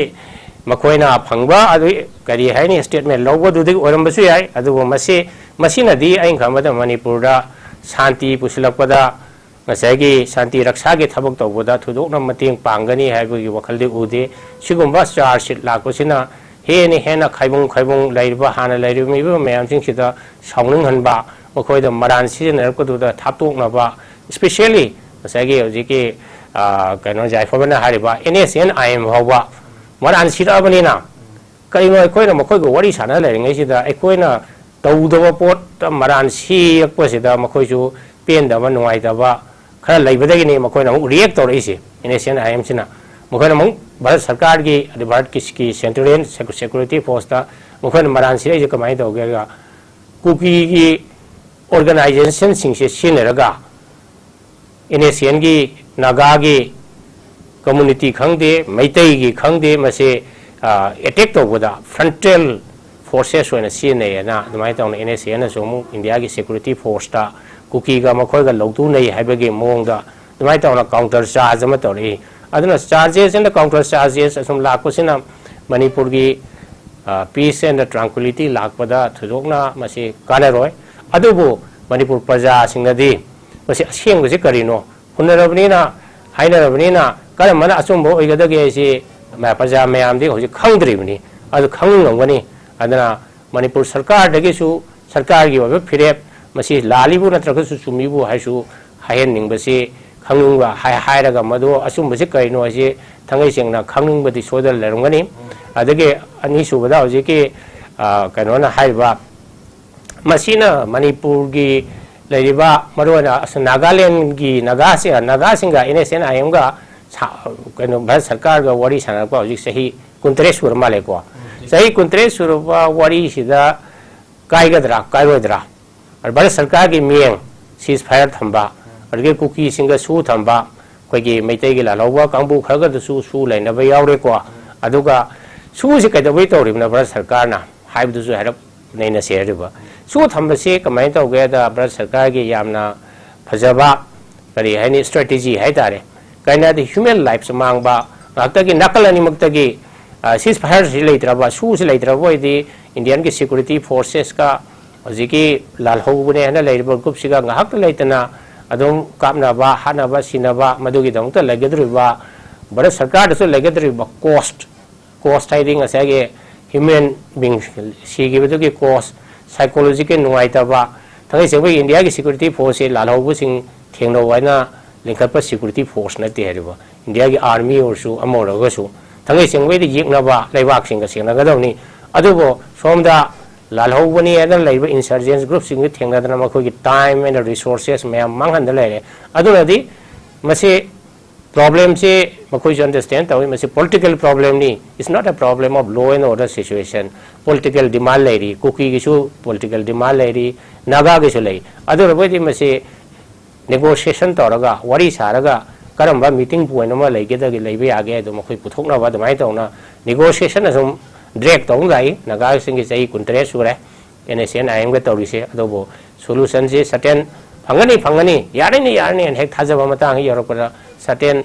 मखोइना फंगबा अदु करी हाइनी स्टेटमेंट लौबदुदि ओरमबसु याय अदुबो मसे मसिनदी आइन खमदा मणिपुरदा शांति पुसलकपदा ngase शांति रक्षा के थबक तौबदा थुदोकना मतेंग पांगनी हाइबगी वखलदि उदे सिगुंबा चार्जशीट लाकोसिना हेने हेना खाइबुंग लाइरबा हाना लाइरमिबा मैमसिंगसिदा साउनिंगहनबा मखोइदा मरान सिजनरकदुदा थापतोकनबा स्पेशली ngase होजिके कनो जायफबना हारिबा NSCN-IM'S हौबा मरान सिराबनिना करिनो अखोइना मखोइगो वरि साना लाइरिङैसिदा अखोइना तौदबा पोट मरान सियकपसिदा मखोइसु पेनदबा नुवाइदबा खरा लैबदगिनी मखोइना रिएक्ट तौरइसे NSCN-IM'S सिना मखोइना भारत सरकार की भारत की सेंट्रल सिक्योरिटी फोर्स मखोइना मरान सिरैसे कमाई तौगेगा कुकी की ऑर्गेनाइजेशन सिंगसे सिनरगा NSCN की नागा की कम्युनिटी खंगदे मैतै की खंगदे मसे अटैक तौबदा फ्रंटल फोर्सेस होइना सिनेना दमाय तौना NSCN सोमु इंडिया की सिक्योरिटी फोर्स ता कुकी का मखोइगा लौतु नै हाइबगे मोंगदा दमाय तौना काउंटर चार्ज अमा तौरि अदुना charges and counter charges Assam लाकोसिना मणिपुर की पीस एंड ट्रांक्विलिटी लाकपदा थुदोकना मसे कानरोय अदुबो मणिपुर प्रजा सिंगदि मसे असेंगसे करिनो हुनरबनिना हाइनरबनिना करमना अचुंबो ओइगदगे प्रजा मैमदी होजि खंगद्रिबनी अदु खंगंगनी अदना मणिपुर सरकार दगेसु सरकार की ओबे फिरेप मसे लालिबु नत्रगसु चुमीबु हाइसु हायन निंगबसे खंगुंगा हायरगा मदो असुंबसे करिनो असे थंगै सेंगना खंगुंबदि सोदल लरंगनी अदगे अनि सुबदा होजिके कनोना हाइबा मसीना मणिपुर की लेरिबा मरोना नागालैंड की नागासिंगा NSCN-IM'S गा कनो भारत सरकार गा वरी सानरपा होजि सही 29 सुर मालेको सही 29 सुरबा वरी सिदा काइगदरा काइरोदरा और भारत सरकार की मियंग सीज फायर थंबा अरगे कुकी सिंगा सु थंबा कोई मैतै की लालौबा कांबू खरगद सु लेनबा यावरेको अदुगा सु से कैदबै तौरिबना भारत सरकार ना हाइबदुसु हारप नैना सेरिबा सु थंबसे कमाय तौगेदा भारत सरकार की यामना फजबा करी हाइनी स्ट्रेटेजी हाइतारे काइना द ह्यूमन लाइफ मांगबा नाक्तगी नकल अनिमक्तगी सीज फायर से लेत्रबा सु से लेत्रबा इदि इंडियन की सिक्योरिटी फोर्सेस का होजिकी लालहौबने हना लेरिबा ग्रुप सिगा ngahak लेतना अदम कामनाबा हानाबा सिनाबा मदुगी दंगता लगदरिबा भारत सरकार दसु लगदरिबा कोस्ट हाइदिंग असागे ह्यूमन बीइंग सिगिबदुगी कोस्ट साइकोलॉजिकल नुवाइताबा थंगै सेबो इंडिया की सिक्योरिटी फोर्स से लालहौबसिंग थेंगनो वाइना लिंकप सिक्योरिटी फोर्स नते हरिबा इंडिया की आर्मी ओरसु अमोरगसु थंगै सेंगबै दि येकनाबा लेबाक सिंग सेंगनगदौनी अदुबो सोमदा lalhobani and labor insurgents groups in the time and resources may among and the lady. Aduladi must problem say Makuj understand that we must political problem ni it's not a problem of law and order situation. Political demand lady, cookie issue, political demand lady, naga issue. Otherwise must say negotiation toraga, what is haraga, karamba meeting puanama like get a levy again, the Makuj Putona, the Maitona, negotiation as direct on line, naga sing is a country sure, NSCN-IM'S adobo solutions is certain Pangani, Yarni, and Heck Hazavamatang, Europe. Certain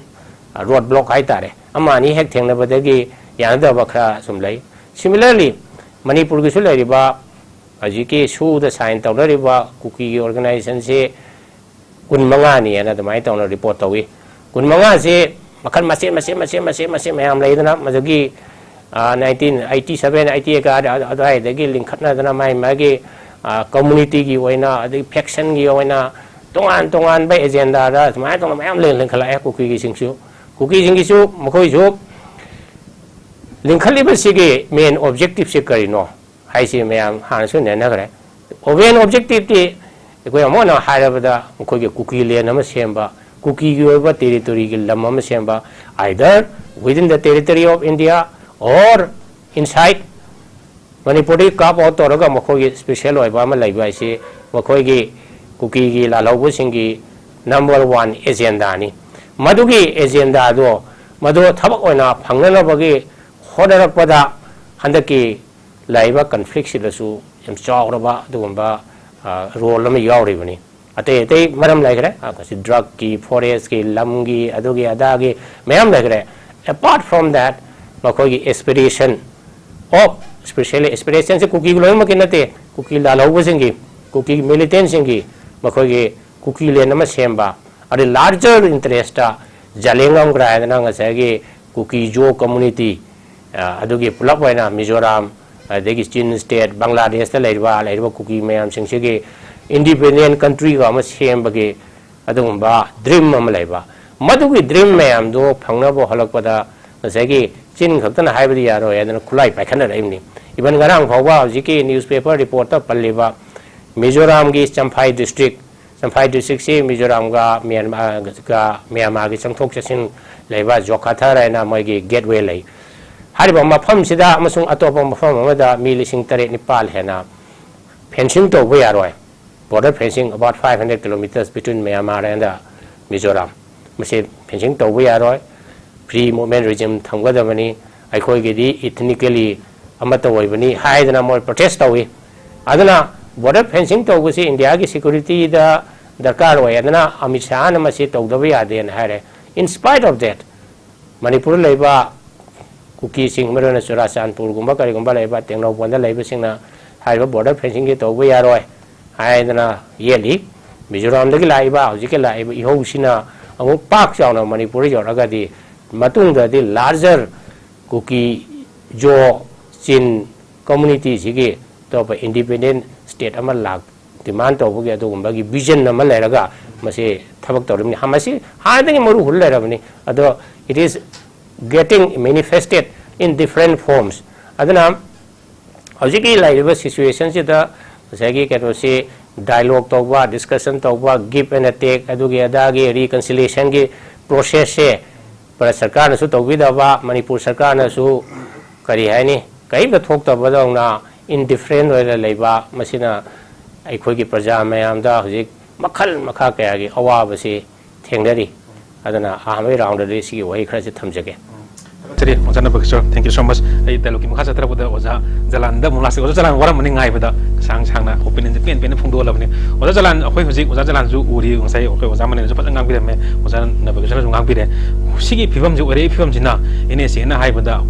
roadblock haitare amani hek thengna badagi yanada bakra sumlai. Similarly Manipur gisul riba ajiki su the sign tawna riba cookie organization se kunmanga ni ana damai tawna report tawi kunmanga se makhan mase mayam leidana majagi 1987 88 ka adai dagi linkhatna dana mai magi community gi oina adi faction gi oina tongan by agenda da mai tong mayam len khala cookie singsu cookie singsu makoi jo linkhali ba sige main objective se karino hai se mayam han su ne na gare main objective ti ko amona harabada makoi ge cookie len ama semba cookie gi oba territory gi lam ama semba either within the territory of India or inside Manipuri kap autoraga makoi special oiba ma laiba se makoi ge cookie gi lalau singi number 1 agenda ni madugi agenda do madu thabak oina phangnana bagi hodarak pada handaki laiba conflict sidasu yam chawraba dugumba role am yawri bani ate maram lagre drug ki forest ki lam gi adugi adagi mayam lagre apart from that makoi aspiration of especially aspiration se cookie lo makinate cookie lalau singi cookie militant singi Makogi cookie lenama semba or a larger interest Jalengam Grandang Sagi cookie Joe community Adugi Pulapoina, Mizoram, Degistin state, Bangladesh, the Laiva cookie mayam singsi independent country gamas sembagi Adumba, dream mamalaiba. Madugi dream mayam do Pangnabo Halapada Sagi Chin Kaptan Hybrid and Kulai Pakana evening. Even Garang Pawa, Ziki newspaper reporter Paliva. Mizoram gi Champhai district se Mizoram ga Myanmar gi changthok chasin leiba Jokatha raina moi gi gateway lei hariba mafam sida amasung atopa mafam amada mi lising tare nipal hena fencing to we aroi border fencing about 500 kilometers between Myanmar and Mizoram mase fencing to we aroi free movement regime thamgadamani aikoi gi di ethnically amata oibani haidana moi protest tawi adana border fencing to go see India ki security the darkar way adana Amit Shah na masi to dawi aden hare in spite of that Manipur laiba cookie sing marana Churasanpur gumba kari gumba laiba tengno bonda laiba singna haiba border fencing ki to we aroi haidana yeli Mizoram lagi laiba hojike laiba ihou sina amu pak chawna Manipur yoraga di matung da di larger cookie jo chin community sigi to independent state ama lag demand to boge adu bagi vision na maleraga mase thabak torimni hamasi haadagi maru hullerabni ado it is getting manifested in different forms adana hojiki laiba situations ida sagi kano se dialogue to ba discussion to ba give and take adugi adagi reconciliation gi process se para sarkar na su to bida ba Manipur sarkar na su kari haini kai ba thok to ba na in different way laiba masina aikoi gi praja mayam da hojik makhal makha kaya gi awa basi thengnari adana ahmai round de si wai khara se thamjage Jadi, Nabakishor, thank you so much. I tell you, Mukasa Trabuda was a Jalal, the Mulas was Jalan, what am I with the Sang Sanga, opening the pen from Dola. Was a Jalan, was a Jalan Zoo, Uri, say, okay, was a man in Japan, was a Nabakishor Gambide. Sigi Pivum, Uri, Pivumina, NSCN Hypeda,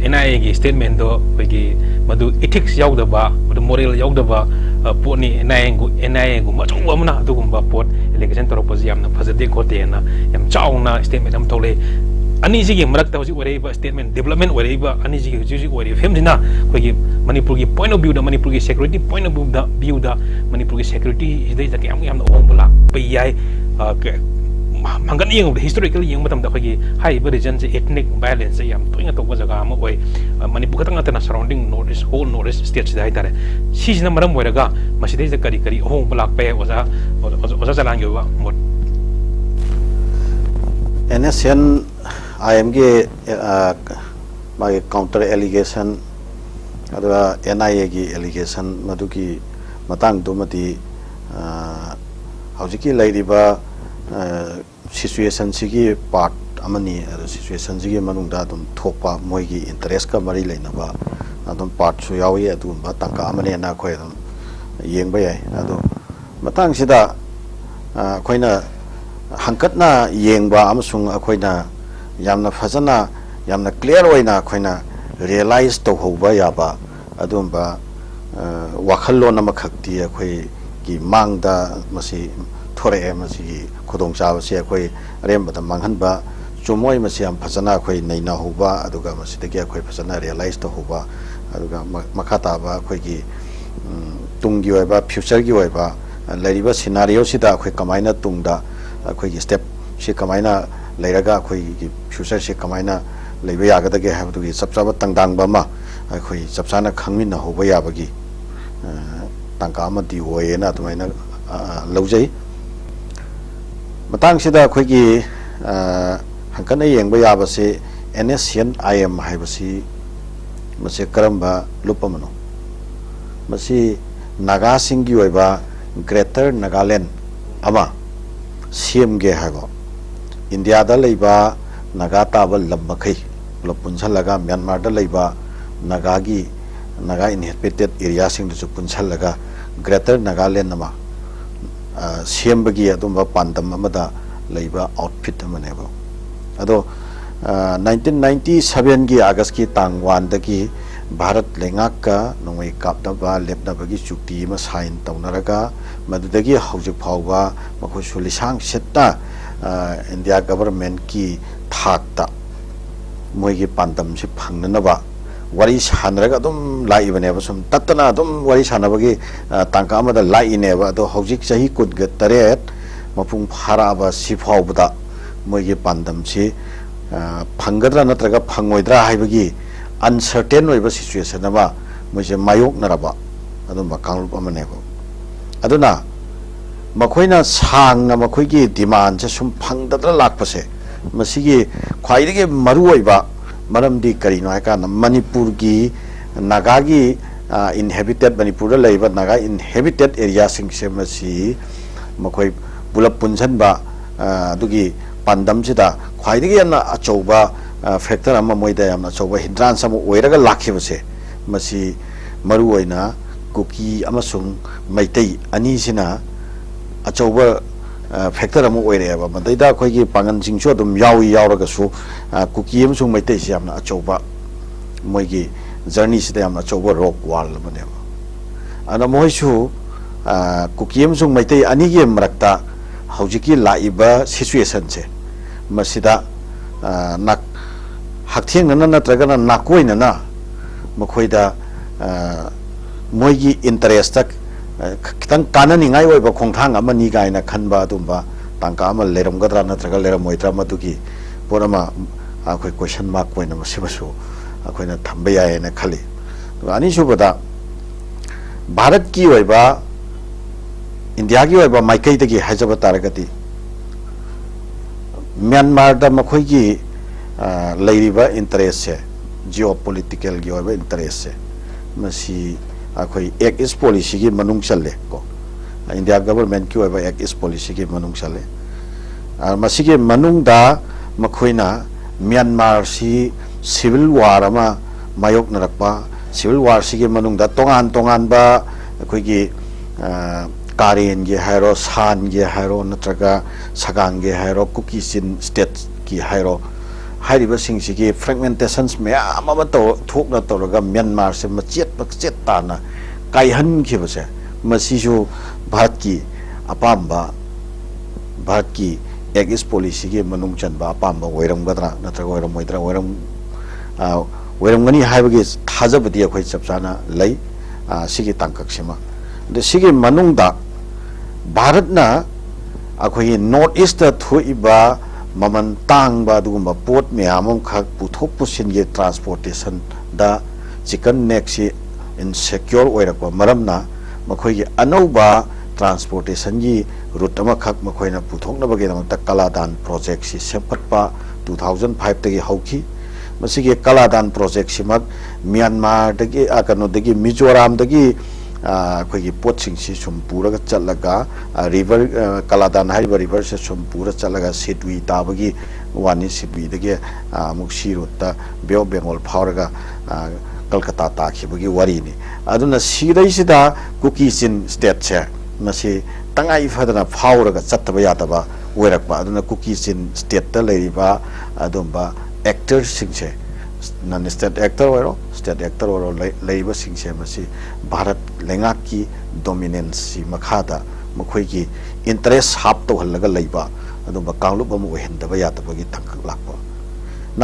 NIA statement, Wigi, Madu ethics Yogdaba, the moral Yogdaba, Pony, NIA, much woman, Dugumba port, Elegant Opposium, Pasadena Cotiana, Yam Chauna, statement, I'm totally. Anisi marakta hoji whatever statement development whatever anisi hoji whatever femjina kogi Manipur ki point of view da Manipur ki security point of view da Manipur ki security is the yam yam ong bula piyai mangan yeng historical yeng matam da khagi hai region je ethnic violence yam toinga to jaga ma oi Manipur katang atana surrounding northeast whole northeast states da itare si jina maram moiraga maside je kari kari hong blak pe oza jalang yo ba mot NSCN-IM'S magi counter allegation adwa NIA gi allegation maduki matang dumati hojiki lairiba situation sigi part amani situation sigi manungda dum thokpa moigi interest ka mari leinaba adum part su yawi adum ba tangka amani na khoi dum yengba yai adu matang sida khoina hangkatna yengba amasung akhoina yamna fazana yamna clear oina khoina realize to hoba yaba adum ba wakhallo nama khakti akhoi ki mangda masi thore masi khudong chaw se akhoi remba da manghan ba chumoi masi am phasana akhoi neina hoba aduga masi degi akhoi phasana realize to hoba aduga makhata ba akhoi ki tunggi oiba future gi oiba lariba scenario sida akhoi kamaina tungda akhoi ki step si kamaina leiraga akhoi ki future si kamaina leiba yagadage habdugi sapsaba tangdang ba ma akhoi sapsana khangmin na hoba yabagi tangka amati hoyena tumaina laujai matang sida akhoi ki hangkana yengba yabase NSCN-IM'S haibasi mase karamba lupamano masi naga singi oiba Greater Nagaland ama CMG haiba India da leiba naga taba lammakai lopunchalaga Myanmar da leiba naga inhabited area sing du punchalaga Greater Nagaland nama CMG adumba pandam amada leiba outfit amaneba ado 1997 gi August ki tang 1 dagi Bharat lengak ka nongoi kapdaba lepnabagi chukti ma sign taunaraga madudagi hojik phawba makhoi sulisang setta India government ki thakta moigi pandam si phangnaba wari sanraga dum lai baneba sum tatana dum wari sanabagi tangka amada lai neba do hojik sahi kutga taret mapung pharaba si phawbda moigi pandam si phangadra natraga phangoidra haibagi uncertain oiba situation ama moise mayok naraba adum bakanglup amanebo aduna makoina sangna makoigi demand se sum phangdadra lakpase masigi khwaidigi maru oiba maramdi karino hakana Manipur gi naga gi inhabited Manipur la leiba naga inhabited area sing se masi makoi bulap punjanba adugi pandam sida khwaidigi na achouba factor ama moida yamna achouba hindrance ama oiraga lakhibase masi maru oina kuki amasung maitai ani sina achouba factor ama oireba madaida khoigi pangan singcho dum yawi yawraga su kuki amasung maitai si yamna achouba moigi journey sida yamna achouba rock wall maneba ana moisu kuki amasung maitai ani gi marakta haujiki laiba situation se masida nak haktheng nana natragana nakoina na makhoida moigi interest tak kitang kanani ngai oiba khongthang amani gaina khanba dumba tangka ama leromgadra natraga leramoitra madugi porama akhoi question mark koina masibasu akhoina thamba yae na khali ani subada bharat ki oiba india ki oiba maikai dagi hajaba taragati Myanmar da makhoigi lairiba interest se geopolitical gi oiba interest se masi akhoi act is policy gi manung challe ko India government ki oiba act is policy gi manung challe masi gi manung da makhoina Myanmar si civil war ama mayok narakpa civil war si gi manung da tongan ba akhoi gi Karen ge hairo san ge hairo natraga sagang ge hairo cookie sin state ki hairo hairiba singsi gi fragmentations me ama to thokna toraga Myanmar se machet tana kaihan khibase masisu bharat ki apamba bharat ki egis policy gi manung chanba apamba oiram gadra natraga oiram moidra oiram gani haibagi thajabadi akhoi chapchana lei sigi tangkak sima de sigi manung da Bharat na akhoi north east थोइबा ममन तांगबा दुगुम्बा pot म्यामम खक पुथोक पुसिन gay transportation दा chicken neck से insecure ओइरकवा मरमना मखोइगे अनौबा transportation की root अमखक मखोइना पुथोकनबगेदमक्ता Kaladan project से सेमखटपा 2005 तगी हौखी मसिगे Kaladan project सिमक Myanmar दगी कनोदगी Mizoram दगी अखोइगी पोटसिंग सि सुम पुरगा चलगा river Kaladan हाइबा river से सुम पुरा चलगा सिटवी ताबगी वानी सिटवी दगी मुक्सी रोता बेओ Bengal फावरगा Calcutta ताखिबगी वारीनी अदुना सिरैसिदा कुकीचिन state से मसी तंगाई फदना फावरगा चत्तबा यादबा ओइरकबा अदुना कुकीचिन स्टेट ता लेरिबा अदुम्बा actor सिंगसे none state actor ओइरो state actor ओइरो लेरिबा सिंगसे मसी भारत लेंगाक की डोमिनेंस सि मखादा मखोइगी इंटरेस्ट हाप तो हल्लगा लेबा अदुम्बा कांगलुब अमु ओइहन्दबा यादबगी तंकक लाकबा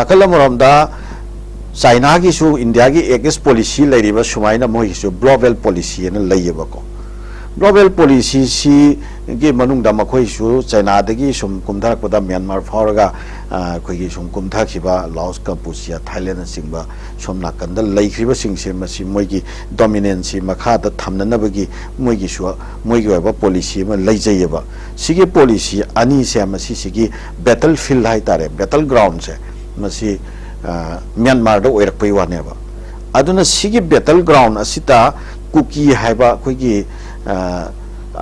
नकल मरमदा चाइना की सु इंडिया की एगेस्ट पॉलिसी लेरिबा सुमाइना मोहिसु ग्लोबल पॉलिसी न लेयबको ग्लोबल पॉलिसी सी के मनुंगदा मखोइसु चाइना दगी सुम कुमधारकपदा म्यांमार फावरगा अखोइगी सुम कुमधाखिबा लाओस कंपुचिया थाईलैंड सिंगबा सोमना कंदा लेखरिबा सिंगसे मसी मोइगी डोमिनेंसी मखादा थमननबगी मोइगी सु मोइगी ओइबा पॉलिसी म लेजैयबा सिगे पॉलिसी अनि से मसी सिगी बैटल फील्ड हाइ तारे बैटल ग्राउंड से मसी म्यांमार दो ओइरकपै वानेबा अदुना सिगी बैटल ग्राउंड असिता कुकी हाइबा अखोइगी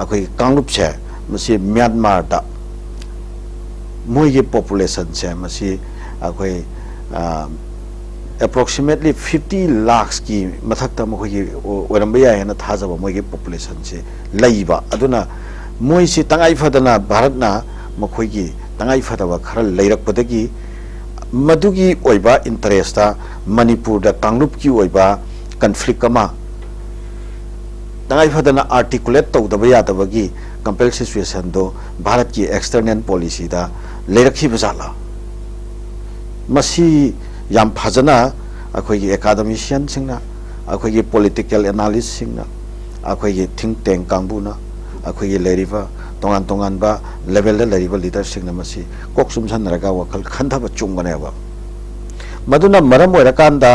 अखोइ कांगलुप से मसी म्यांमार दा मोइगी पॉपुलेशन से मसी अखोइ approximately 50 lakhs की मथक्ता मखोइगी ओरंबा यायना थाजबा मोइगी पॉपुलेशन से लैबा अदुना मोइसी तंगाई फदना भारतना मखोइगी तंगाई फदबा खरा लैरकपदगी मधुगी ओइबा इंटरेस्टा मणिपुर दा कांगलुप की ओइबा कन्फ्लिक्ट अमा तंगाई फदना आर्टिकुलेट तौदबा यादबगी कंपेल सिचुएशन दो भारत की एक्सटर्नल पॉलिसी दा लेरखी बजाला मसी याम फजना अखोइगी एकेडमिशियन सिंगना अखोइगी पॉलिटिकल एनालिस्ट सिंगना अखोइगी थिंक टैंक कांगबुना अखोइगी लेरिबा तोंगान तोंगान बा लेवल दा लेरिबा लीडर सिंगना मसी कोक्सुम सनरगा वखल खंथबा चुंगनेबा मदुना मरम ओइरकांदा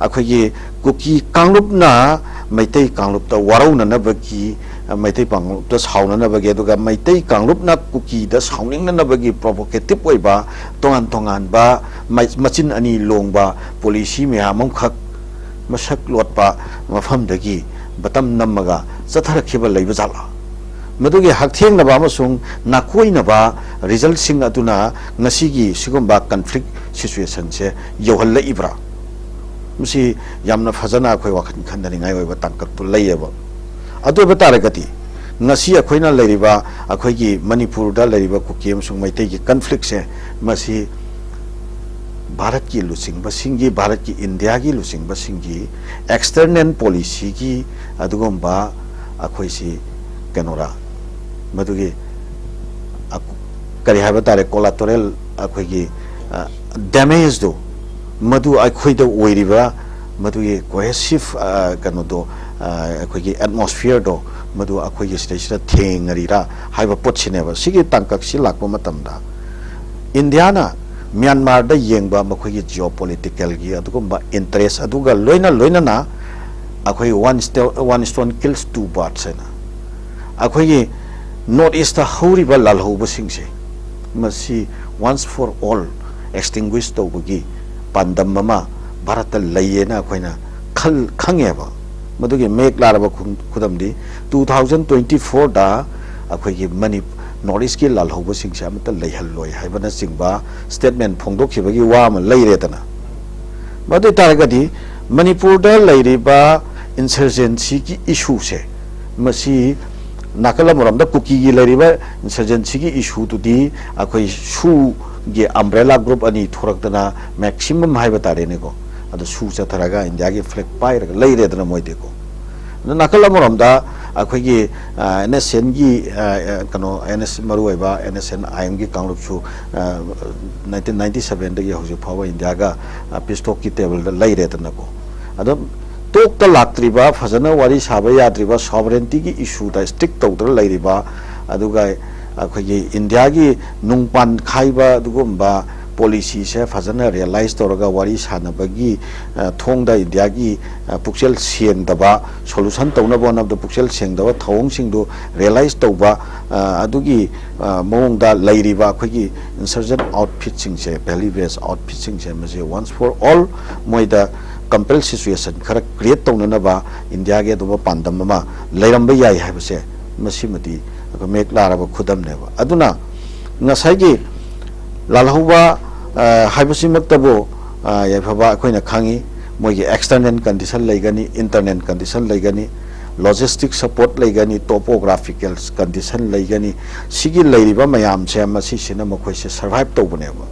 अखोइगी कुकी कांगलुपना मैतै कांगलुपता वारौननबगी मैतै कांगलुपता सावननबगी दुगा मैतै कांगलुपना कुकी दा सावनिंगननबगी प्रोवोकेटिव ओइबा तोंगान तोंगान बा मचिन अनि लोंबा पॉलिसी म्यामम खक मसक लोटपा मफमदगी बतम नमगा चथरखिबा लैबा जाला मदुगी हकथेंगनबा अमसुंग नाकोइनबा रिजल्ट सिंग अदुना ngasiगी सिगुम्बा कन्फ्लिक्ट सिचुएशन से यौहल्लइब्रा मुसी यामना फजना अखोइ वाखन खंदनिङाइ ओइबा तांककतु लैयबा अदुबा तारगति ngasi अखोइना लैरिबा अखोइगी मणिपुर दा लैरिबा कुकी अमसुंग मैतैगी कन्फ्लिक्ट से मसी भारत की लुसिंगबा सिंगी भारत की इंडिया की लुसिंगबा सिंगी एक्सटर्नल पॉलिसी की अदुगुम्बा अखोइसी केनोरा मदुगी करी हाबा तारे कोलाटोरल अखोइगी डैमेज दो मधु अखोइदा ओइरिबा मधुगी कोहेसिव कनो अखोइगी एटमॉस्फेयर दो मधु अखोइगी स्टेशन थेंगरिरा हाइबा पोटसिनेबा सिगी तांकक सि लाकबा मतमदा इंडिया ना म्यांमार दा येंगबा मखोइगी जियोपॉलिटिकल गी अदुगुम्बा इंटरेस्ट अदुगा लोइना लोइना ना अखोइ one stone kills two birds है ना अखोइगी नॉर्थ ईस्ट हौरिबा लालहौबा सिंगसे मसी वंस फॉर ऑल एक्सटिंग्विश तौबगी पांदम ममा भारत लैयेना अखोइना खल खंगेबा मदुगी मेक लारबा खुदमदी 2024 दा अखोइगी मनी नॉर्थ ईस्ट की लालहौबा सिंगसे अमता लैहल्लोय हाइबना सिंगबा स्टेटमेंट फोंदोखिबगी वा अमा लैरेदना मदु तारगदी मणिपुर दा लैरिबा इंसर्जेंसी की इशू से मसी नाकल मरमदा कुकी की लैरिबा इंसर्जेंसी की इशू तुदी अखोइ सु गे अम्ब्रेला ग्रुप अनि थोरकतना मैक्सिमम हाइबा तारेनेको अदु सु चथरगा इंडिया की फ्लैग पाइरगा लैरेदना मोइदेको नाकल मरमदा अखोइगी NSCN की कनो NS मरुइबा NSCN-IM'S की कांगलुप सु 1997 दगी हौजि फावा इंडिया का पिस्टोक की टेबल दा लैरेदनाको अदु तोक लाक्ट्रिबा फजना वारी साबा याद्रिबा सॉवरेंटी की इशू दा स्टिक तौदर लैरिबा अदुगा ꯑꯩꯈꯣꯏꯒꯤ ꯏꯟꯗꯤꯌꯥꯒꯤ ꯅꯨꯡꯄꯥꯟ ꯈꯥꯏꯕ ꯑꯗꯨꯒꯨꯝꯕ ꯄꯣꯂꯤꯁꯤꯁꯦ ꯐꯖꯅ ꯔꯤꯌꯦꯂꯥꯏꯁ ꯇꯧꯔꯒ ꯋꯥꯔꯤ ꯁꯥꯟꯅꯕꯒꯤ ꯊꯣꯡꯗ ꯏꯟꯗꯤꯌꯥꯒꯤ ꯄꯨꯛꯆꯦꯜ ꯁꯦꯡꯗꯕ ꯁꯣꯂꯨꯁꯟ ꯇꯧꯅꯕ ꯍꯣꯠꯅꯕꯗ ꯄꯨꯛꯆꯦꯜ ꯁꯦꯡꯗꯕ ꯊꯧꯑꯣꯡꯁꯤꯡꯗꯨ ꯔꯤꯌꯦꯂꯥꯏꯁ ꯇꯧꯕ ꯑꯗꯨꯒꯤ ꯃꯑꯣꯡꯗ ꯂꯩꯔꯤꯕ ꯑꯩꯈꯣꯏꯒꯤ ꯏꯟꯁꯔꯖꯦꯟ ꯑꯥꯎꯠꯐꯤꯠꯁꯤꯡꯁꯦ ꯚꯦꯂꯤ ꯕꯦꯁ ꯑꯥꯎꯠꯐꯤꯠꯁꯤꯡꯁꯦ ꯃꯁꯤ ꯋꯥꯟꯁ ꯐꯣꯔ ꯑꯣꯜ ꯃꯣꯏꯗ ꯀꯝꯄꯦꯜ ꯁꯤꯆꯨꯋꯦꯁꯟ ꯈꯔ ꯀ꯭रिꯌꯦꯠ ꯇꯧꯅꯅꯕ ꯏꯟꯗꯤꯌꯥꯒꯤ ꯑꯗꯨꯝꯕ ꯄꯥꯟꯗꯝ ꯑꯃ ꯂꯩꯔꯝꯕ ꯌꯥꯏ ꯍꯥꯏꯕꯁꯦ ꯃꯁꯤꯃꯗꯤ ꯑꯩꯈꯣꯏ ꯃꯌꯦꯛ ꯂꯥꯔꯕ ꯈꯨꯗꯝꯅꯦꯕ ꯑꯗꯨꯅ ꯉꯁꯥꯏꯒꯤ ꯂꯥꯜꯍꯧꯕ ꯍꯥꯏꯕꯁꯤꯃꯛꯇꯕꯨ ꯌꯥꯏꯐꯕ ꯑꯩꯈꯣꯏꯅ ꯈꯪꯉꯤ ꯃꯣꯏꯒꯤ ꯑꯦꯛꯁꯇꯔꯅꯦꯜ ꯀꯟꯗꯤꯁꯟ ꯂꯩꯒꯅꯤ ꯏꯟꯇꯔꯅꯦꯜ ꯀꯟꯗꯤꯁꯟ ꯂꯩꯒꯅꯤ ꯂꯣꯖꯤꯁꯇꯤꯛ ꯁꯄꯣꯔꯠ ꯂꯩꯒꯅꯤ ꯇꯣꯄꯣꯒ꯭ꯔꯥꯐꯤꯀꯦꯜ ꯀꯟꯗꯤꯁꯟ ꯂꯩꯒꯅꯤ ꯁꯤꯒꯤ ꯂꯩꯔꯤꯕ ꯃꯌꯥꯝꯁꯦ ꯃꯁꯤꯁꯤꯅ ꯃꯈꯣꯏꯁꯦ ꯁꯔꯚꯥꯏꯚ ꯇꯧꯕꯅꯦꯕ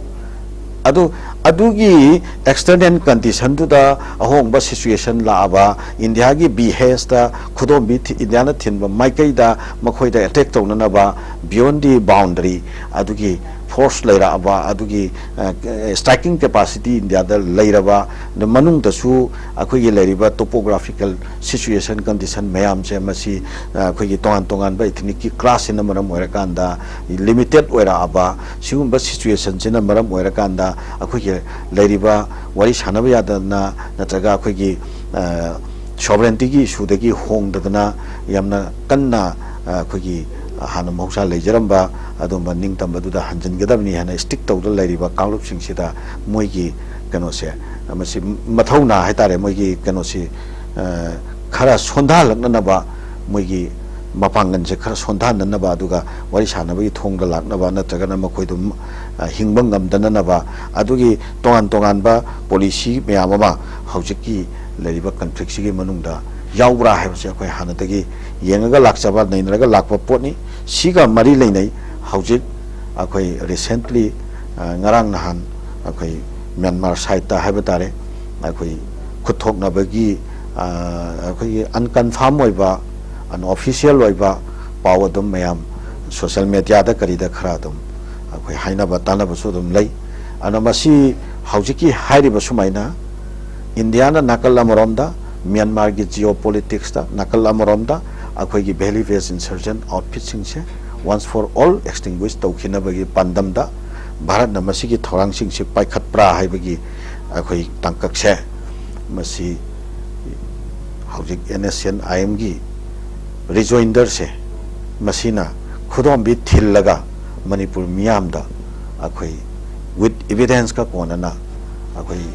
ꯑꯗꯨꯒꯤ ꯑꯦꯛꯁꯇꯔꯅꯦꯜ ꯀꯟꯗꯤꯁꯟꯗꯨꯗ ꯑꯍꯣꯡꯕ ꯁꯤꯆꯨꯋꯦꯁꯟ ꯂꯥꯛꯑꯕ ꯏꯟꯗꯤꯌꯥꯒꯤ ꯕꯤꯍꯦꯁꯇ ꯈꯨꯗꯣꯝꯕꯤ ꯏꯟꯗꯤꯌꯥꯅ ꯊꯤꯟꯕ ꯃꯥꯏꯀꯩꯗ ꯃꯈꯣꯏꯗ ꯑꯦꯇꯦꯛ ꯇꯧꯅꯅꯕ ꯕꯤꯌꯣꯟ ꯗꯤ ꯕꯥꯎꯟꯗꯔꯤ ꯑꯗꯨꯒꯤ ꯐꯣꯔꯁ ꯂꯩꯔꯛꯑꯕ ꯑꯗꯨꯒꯤ ꯁ꯭ꯇ꯭ꯔꯥꯏꯀꯤꯡ ꯀꯦꯄꯥꯁꯤꯇꯤ ꯏꯟꯗꯤꯌꯥꯗ ꯂꯩꯔꯕ ꯃꯅꯨꯡꯗꯁꯨ ꯑꯩꯈꯣꯏꯒꯤ ꯂꯩꯔꯤꯕ ꯇꯣꯄꯣꯒ꯭ꯔꯥꯐꯤꯀꯦꯜ ꯁꯤꯆꯨꯋꯦꯁꯟ ꯀꯟꯗꯤꯁꯟ ꯃꯌꯥꯝꯁꯦ ꯃꯁꯤ ꯑꯩꯈꯣꯏꯒꯤ ꯇꯣꯉꯥꯟꯕ ꯏꯊꯅꯤꯛꯀꯤ ꯀ꯭ꯂꯥꯁꯁꯤꯅ ꯃꯔꯝ ꯑꯣꯏꯔꯀꯥꯟꯗ ꯂꯤꯃꯤꯇꯦꯠ ꯑꯣꯏꯔꯛꯑꯕ ꯁꯤꯒꯨꯝꯕ ꯁꯤꯆꯨꯋꯦꯁꯟꯁꯤꯅ ꯃꯔꯝ ꯑꯣꯏꯔꯀꯥꯟꯗ ꯑꯩꯈꯣꯏꯒꯤ ꯂꯩꯔꯤꯕ ꯋꯥꯔꯤ ꯁꯥꯟꯅꯕ ꯌꯥꯗꯅ ꯅꯠꯇ꯭ꯔꯒ ꯑꯩꯈꯣꯏꯒꯤ ꯁꯣꯚꯔꯦꯟꯇꯤꯒꯤ ꯏꯁꯨꯗꯒꯤ ꯍꯣꯡꯗꯗꯅ ꯌꯥꯝꯅ ꯀꯟꯅ ꯑꯩꯈꯣꯏꯒꯤ ꯍꯥꯟꯅ ꯃꯍꯧꯁꯥ ꯂꯩꯖꯔꯝꯕ ꯑꯗꯨꯝꯕ ꯅꯤꯡꯇꯝꯕꯗꯨꯗ ꯍꯟꯖꯤꯟꯒꯗꯕꯅꯤ ꯍꯥꯏꯅ ꯁ꯭ꯇꯤꯛ ꯇꯧꯗꯨꯅ ꯂꯩꯔꯤꯕ ꯀꯥꯡꯂꯨꯞꯁꯤꯡꯁꯤꯗ ꯃꯣꯏꯒꯤ ꯀꯩꯅꯣꯁꯦ ꯃꯁꯤ ꯃꯊꯧꯅꯥ ꯍꯥꯏꯇꯥꯔꯦ ꯃꯣꯏꯒꯤ ꯀꯩꯅꯣꯁꯤ ꯈꯔ ꯁꯣꯟꯊꯍꯜꯂꯛꯅꯅꯕ ꯃꯣꯏꯒꯤ ꯃꯄꯥꯡꯒꯜꯁꯦ ꯈꯔ ꯁꯣꯟꯊꯍꯟꯅꯅꯕ ꯑꯗꯨꯒ ꯋꯥꯔꯤ ꯁꯥꯟꯅꯕꯒꯤ ꯊꯣꯡꯗ ꯂꯥꯛꯅꯕ ꯅꯠꯇ꯭ꯔꯒꯅ ꯃꯈꯣꯏꯗꯨ ꯍꯤꯡꯕ ꯉꯝꯗꯅꯅꯕ ꯑꯗꯨꯒꯤ ꯇꯣꯉꯥꯟꯕ ꯄꯣꯂꯤꯁꯤ ꯃꯌꯥꯝ ꯑꯃ ꯍꯧꯖꯤꯛꯀꯤ ꯂꯩꯔꯤꯕ ꯀꯟꯐ꯭ꯂꯤꯛꯁꯤꯒꯤ ꯃꯅꯨꯡꯗ ꯌꯥꯎꯕ꯭ꯔꯥ ꯍꯥꯏꯕꯁꯦ ꯑꯩꯈꯣꯏ ꯍꯥꯟꯅꯗꯒꯤ ꯌꯦꯡꯉꯒ ꯂꯥꯛꯆꯕ ꯅꯩꯅꯔꯒ ꯂꯥꯛꯄ ꯄꯣꯠꯅꯤ ꯁꯤꯒ ꯃꯔꯤ ꯂꯩꯅꯩ ꯍꯧꯖꯤꯛ ꯑꯩꯈꯣꯏ ꯔꯤꯁꯦꯟꯠꯂꯤ ꯉꯔꯥꯡ ꯅꯍꯥꯟ ꯑꯩꯈꯣꯏ ꯃ꯭ꯌꯥꯟꯃꯥꯔ ꯁꯥꯏꯠꯇ ꯍꯥꯏꯕ ꯇꯥꯔꯦ ꯑꯩꯈꯣꯏ ꯈꯨꯠꯊꯣꯛꯅꯕꯒꯤ ꯑꯩꯈꯣꯏꯒꯤ ꯑꯟꯀꯟꯐꯥꯔꯝ ꯑꯣꯏꯕ ꯑꯟꯑꯣꯐꯤꯁꯤꯌꯦꯜ ꯑꯣꯏꯕ ꯄꯥꯎ ꯑꯗꯨꯝ ꯃꯌꯥꯝ ꯁꯣꯁꯤꯌꯦꯜ ꯃꯦꯗꯤꯌꯥꯗ ꯀꯔꯤꯗ ꯈꯔ ꯑꯗꯨꯝ ꯑꯩꯈꯣꯏ ꯍꯥꯏꯅꯕ ꯇꯥꯟꯅꯕꯁꯨ ꯑꯗꯨꯝ ꯂꯩ ꯑꯗꯨꯅ ꯃꯁꯤ ꯍꯧꯖꯤꯛꯀꯤ ꯍꯥꯏꯔꯤꯕ ꯁꯨꯃꯥꯏꯅ ꯏꯟꯗꯤꯌꯥꯅ ꯅꯥꯀꯜ ꯑꯃꯔꯣꯝꯗ ꯃ꯭ꯌꯥꯟꯃꯥꯔꯒꯤ ꯖꯤꯑꯣꯄꯣꯂꯤꯇꯤꯛꯁꯇ ꯅꯥꯀꯜ ꯑꯃꯔꯣꯝꯗ ꯑꯩꯈꯣꯏꯒꯤ ꯚꯦꯂꯤ ꯕꯦꯁ ꯏꯟꯁꯔꯖꯦꯟ ꯑꯥꯎꯠꯐꯤꯠꯁꯤꯡꯁꯦ ꯋꯥꯟꯁ ꯐꯣꯔ ꯑꯣꯜ ꯑꯦꯛꯁꯇꯤꯡꯒ꯭ꯋꯤꯁ ꯇꯧꯈꯤꯅꯕꯒꯤ ꯄꯥꯟꯗꯝꯗ ꯚꯥꯔꯠꯅ ꯃꯁꯤꯒꯤ ꯊꯧꯔꯥꯡꯁꯤꯡꯁꯤ ꯄꯥꯏꯈꯠꯄ꯭ꯔꯥ ꯍꯥꯏꯕꯒꯤ ꯑꯩꯈꯣꯏ ꯇꯥꯡꯀꯛꯁꯦ ꯃꯁꯤ ꯍꯧꯖꯤꯛ NSCN-IM'Sꯒꯤ ꯔꯤꯖꯣꯏꯟꯗꯔꯁꯦ ꯃꯁꯤꯅ ꯈꯨꯗꯣꯝꯕꯤ ꯊꯤꯜꯂꯒ ꯃꯅꯤꯄꯨꯔ ꯃꯤꯌꯥꯝꯗ ꯑꯩꯈꯣꯏ ꯋꯤꯠ ꯏꯕꯤꯗꯦꯟꯁꯀ ꯀꯣꯟꯅꯅ ꯑꯩꯈꯣꯏ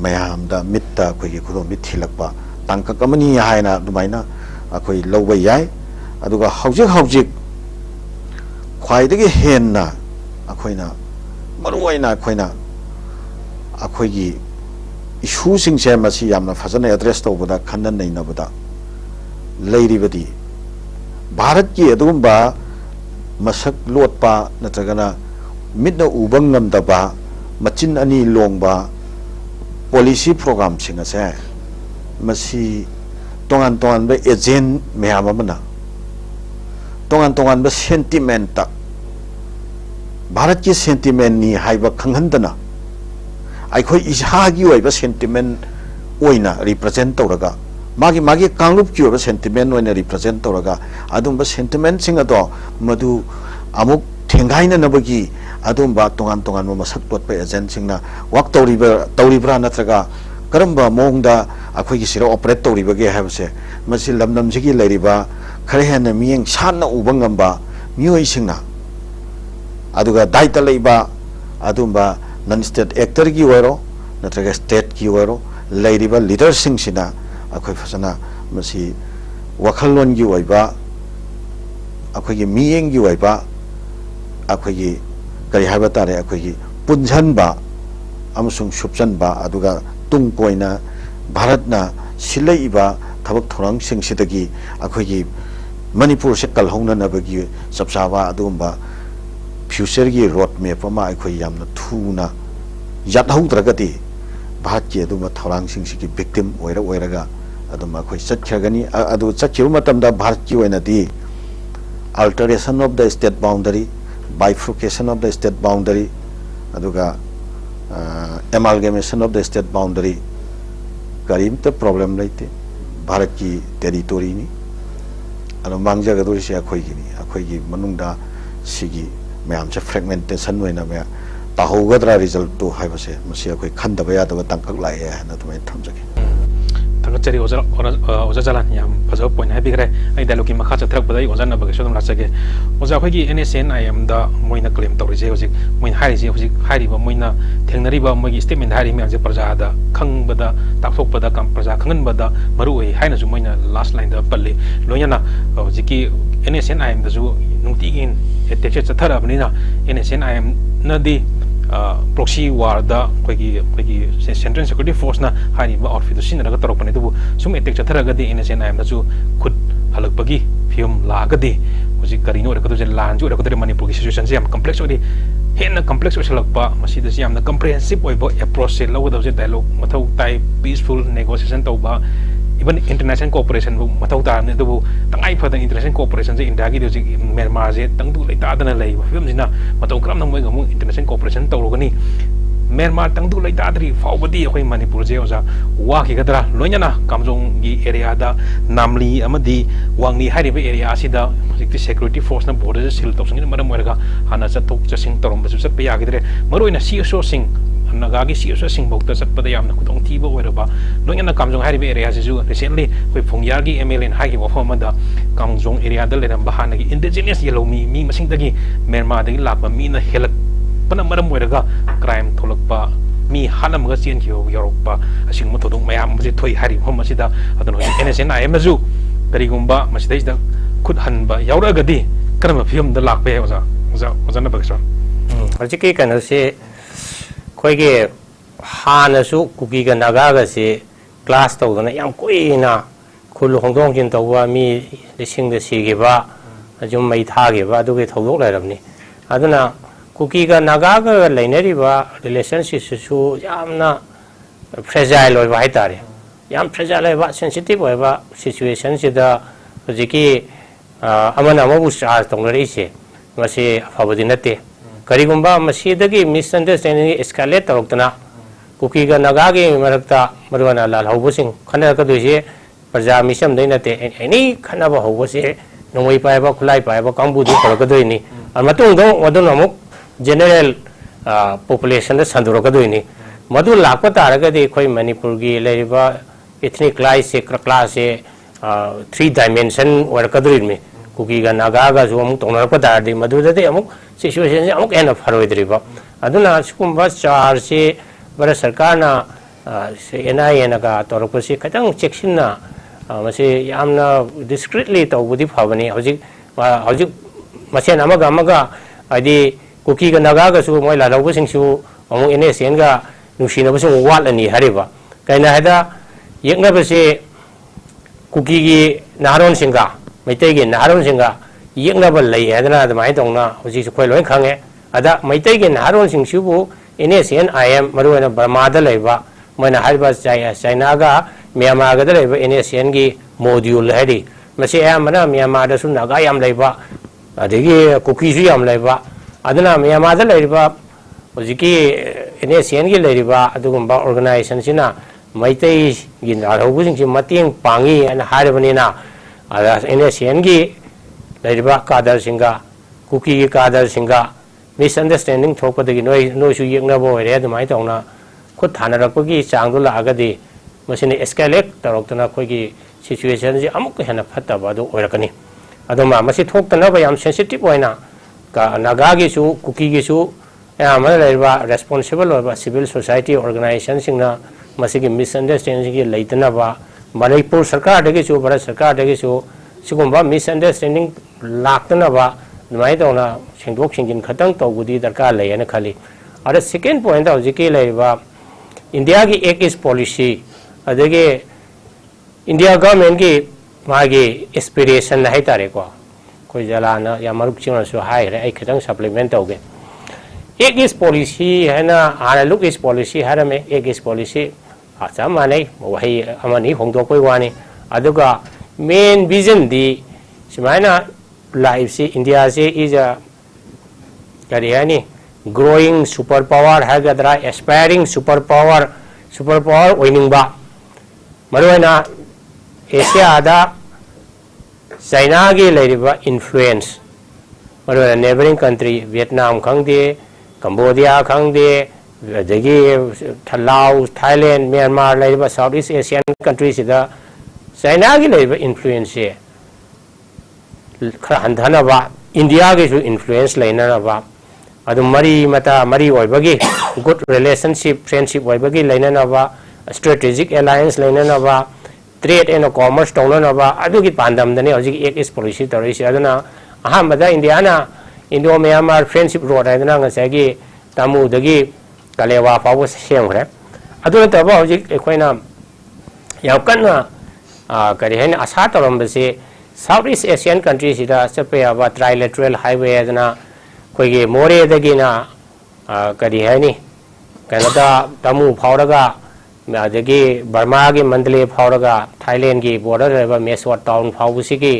ꯃꯌꯥꯝꯗ ꯃꯤꯠꯇ ꯑꯩꯈꯣꯏꯒꯤ ꯈꯨꯗꯣꯝꯕꯤ ꯊꯤꯜꯂꯛꯄ ꯇꯥꯡꯀꯛ ꯑꯃꯅꯤ ꯍꯥꯏꯅ ꯑꯗꯨꯃꯥꯏꯅ ꯑꯩꯈꯣꯏ ꯂꯧꯕ ꯌꯥꯏ ꯑꯗꯨꯒ ꯍꯧꯖꯤꯛ ꯈ꯭ꯋꯥꯏꯗꯒꯤ ꯍꯦꯟꯅ ꯑꯩꯈꯣꯏꯅ ꯃꯔꯨꯑꯣꯏꯅ ꯑꯩꯈꯣꯏꯒꯤ ꯏꯁꯨꯁꯤꯡꯁꯦ ꯃꯁꯤ ꯌꯥꯝꯅ ꯐꯖꯅ ꯑꯦꯗ꯭ꯔꯦꯁ ꯇꯧꯕꯗ ꯈꯟꯅ ꯅꯩꯅꯕꯗ ꯂꯩꯔꯤꯕꯗꯤ ꯚꯥꯔꯠꯀꯤ ꯑꯗꯨꯒꯨꯝꯕ ꯃꯁꯛ ꯂꯣꯠꯄ ꯅꯠꯇ꯭ꯔꯒꯅ ꯃꯤꯠꯅ ꯎꯕ ꯉꯝꯗꯕ ꯃꯆꯤꯟ ꯑꯅꯤ ꯂꯣꯡꯕ ꯄꯣꯂꯤꯁꯤ ꯄ꯭ꯔꯣꯒ꯭ꯔꯥꯝꯁꯤꯡ ꯑꯁꯦ ꯃꯁꯤ togan be ejen meyamamana togan be sentimenta Bharat ki sentiment ni haiba khanghandana aikhoi ishagi oiba sentiment oina represent tawraga magi kanglup ki oiba sentiment oina represent tawraga adumba sentiment sing ado madu amuk thengaina nabagi adumba togan mo masak tot pe agent singna wak tawribra natraga karamba mongda akhoi gi sira operate tawribage habse masi lamnam sigi leiriba khare hena miyeng sanna ubangamba mioi singna aduga daita leiba adumba non state actor gi wero natraga state gi wero leiriba leader sing sina akhoi fasana masi wakhalon gi oiba akhoi gi miyeng gi oiba akhoi gi kari haba tare akhoi gi punjanba amusung subjanba aduga tung koina Bharatna silaiba thabak thorang sing sidagi akhoi gi Manipur se kalhongna nabagi sabsawa adumba future gi road map ama akhoi yamna thuna yathaudragati Bharat ki aduma thorang sing sigi victim oiraga aduma akhoi satkhagani adu chakhiru matamda Bharat ki oina di alteration of the state boundary bifurcation of the state boundary aduga amalgamation of the state boundary karimta problem laite Bharat ki territory ni ano mangja gadori se akhoi gi manungda सिगी मैम से fragmentation होइना मे ताहोगद्रा result तो हाइबसे मसी अखोय खंदबा यादबा तंकक लाए है तुम थमजगे थंगचरी ओजा जलान याम फजो पॉइंट है बिगरे आई डायलॉग की मखा चथरक बदai ओजा नबगे सो लासगे ओजा अखोगी NSCN-IM दा मोइना क्लेम तौरिजे होजिक मोइन हारिजे होजिक हारिबा मोइना थेंगनरिबा मोइगी स्टेटमेंट हारि मे जे प्रजा दा खंगबदा ताफोकबदा कम प्रजा खंगनबदा मरु ओइ हाइना जु मोइना लास्ट लाइन दा पल्ले लोयना होजिकी NSCN-IM दा जु नुंतिगिन एटेक्स चथरबनिना NSCN-IM नदी proxy war da koigi central security force na hari ba outfit sin raga torok pane tu sum etek chathara ga de NSCN-IM na chu khud halak bagi film la ga de hoji karino ra ka tu lan ju ra ka tu Manipur ki situation se am complex odi hen complex osalak pa masi da siam na comprehensive oi bo approach se lo da je dialogue mathau tai peaceful negotiation to ba even international cooperation bu mathau ta ne du tangai pha da international cooperation je india gi de Myanmar je tang du lai ta da na lai film jina mathau kram nang moi ga mu international cooperation to ro gani Myanmar tang du lai ta dri fau badi khoi Manipur je oja wa ki gadra loina na kamjong gi area da namli amadi wangni hari be area si da the security force na border sil to sing maram werga hana chatok chasing torom basu chat pe ya gidre maroina CSO sing nagagi CSO sing bokta chat pada yamna khutong thi bo werba loina na kamjong hari be area ju recently khoi phongyar gi MLN ha gi wafam da kamjong area da leram bahana gi indigenous yellow mi masing dagi Myanmar dagi lakba mi na helak pana maram werga crime tholakpa mi hanam ga chen kyo yorokpa asing mo thodong mayam ji thoi hari hom asida adon NSCN-IM ju karigumba masidai da khud hanba yaura gadi karama film da lakpe oza na bagsor hojiki kana se khoige hana su kuki ga naga ga se class to na yam koina khul hongdong jin to wa mi lising de si ge ba ajum mai tha ge ba du ge thodok lai ramni aduna kuki ga naga ga lainari ba relationship su yamna fragile oi ba haitare yam fragile ba sensitive oi ba situation si da hojiki amana mabu charge tongre ise masi afabadi nate karigumba masi dagi misunderstanding escalate torokna kuki ga naga ge marakta marwana lal hobusing khana ka doise praja misam dai nate any khana ba hobuse nomoi pai ba khulai pai ba kambu di torok doini amatung do wadun amuk general population da sanduro ka doini madu lakpa taraga de khoi Manipur gi leriba ethnic class se 3 dimension work me kuki ga naga ga zo amuk tongna pa dar de madu de amuk situation je amuk ena faroi driba aduna sikumba char se bara sarkar na se NIA ga torok se katang checkshin na mase yamna discreetly to budi phabani hojik masen amaga adi kuki ga naga ga su moi la law sing su amuk NSCN ga nusina bu sing wal ani hariba kaina hada yekna ba se kuki gi naron singa maitai gi naron singa yekna ba lai adana adamai tongna hoji su khoi loi khange ada maitai gi naron sing su bu NSCN-IM maruena Burma da laiba moina hariba China ga Myanmar ga da laiba NSCN gi module hadi mase amana Myanmar da su naga yam laiba adigi kuki su yam laiba adana Myanmar da laiba hoji ki NSCN gi laiba adugumba organization sina maitai gi narhobu sing mateng pangi an haribani na ada NSCN gi laiba kadar singa kuki gi kadar singa misunderstanding thokpa de no su yekna bo re admai tongna khut thana rakpa gi changdu la agadi masine escalate taroktana khoi gi situation ji amuk hena phatta ba do oirakani adoma masi thoktana ba yam sensitive oina ka naga gi su kuki gi su amana laiba responsible or civil society organization singna masigi misunderstanding gi leitana ba Manipur sarkar de gi su bara sarkar de gi su sigumba misunderstanding laktana ba mai dona singdok singin khatang to gudi darkar lai ana khali ara second point da jiki laiba India gi ek is policy adege India government gi magi aspiration na haitare ko koi jalana ya maruk chingna su hai re ai khatang supplement to ge ek is policy hai na ana look is policy harame ek is policy acha manai wahi amani hongdok koi wani aduga main vision di simaina life se India se is a Kariani growing superpower hagadra aspiring superpower winning ba maruena Asia da China gi leriba influence मरो neighbouring country Vietnam खंगदे Cambodia खंगदे दगी Laos Thailand Myanmar लेबा south east Asian country सिदा China की लेबा influence से खरा हंधनबा इंडिया के जो इन्फ्लुएंस लेनबा अदु मरी मता मरी ओइबगी गुड रिलेशनशिप फ्रेंडशिप ओइबगी लेनबा स्ट्रेटेजिक अलायंस लेनबा ट्रेड एंड कॉमर्स तौनबा अदुगी पांदमदने हजिक एक इस पॉलिसी तौरिसि अदुना अहमदा इंडिया ना इंडो म्यांमार फ्रेंडशिप रोड है नगी तमुदगी कलेवा फाव सेमग्रे अदु नतबा हजिक अखोइना याम कन्ना करी है आशा तौरम्बसे साउथ ईस्ट एशियन कंट्री सिदा चपे अब ट्राइलेटरल हाईवे अदना कोई मोरे दगिना करी है नि कनदा तमु फावरगा अदगी बर्मा की मंडले फावरगा थाईलैंड की बॉर्डर लेबा मेसोट टाउन फावसिगी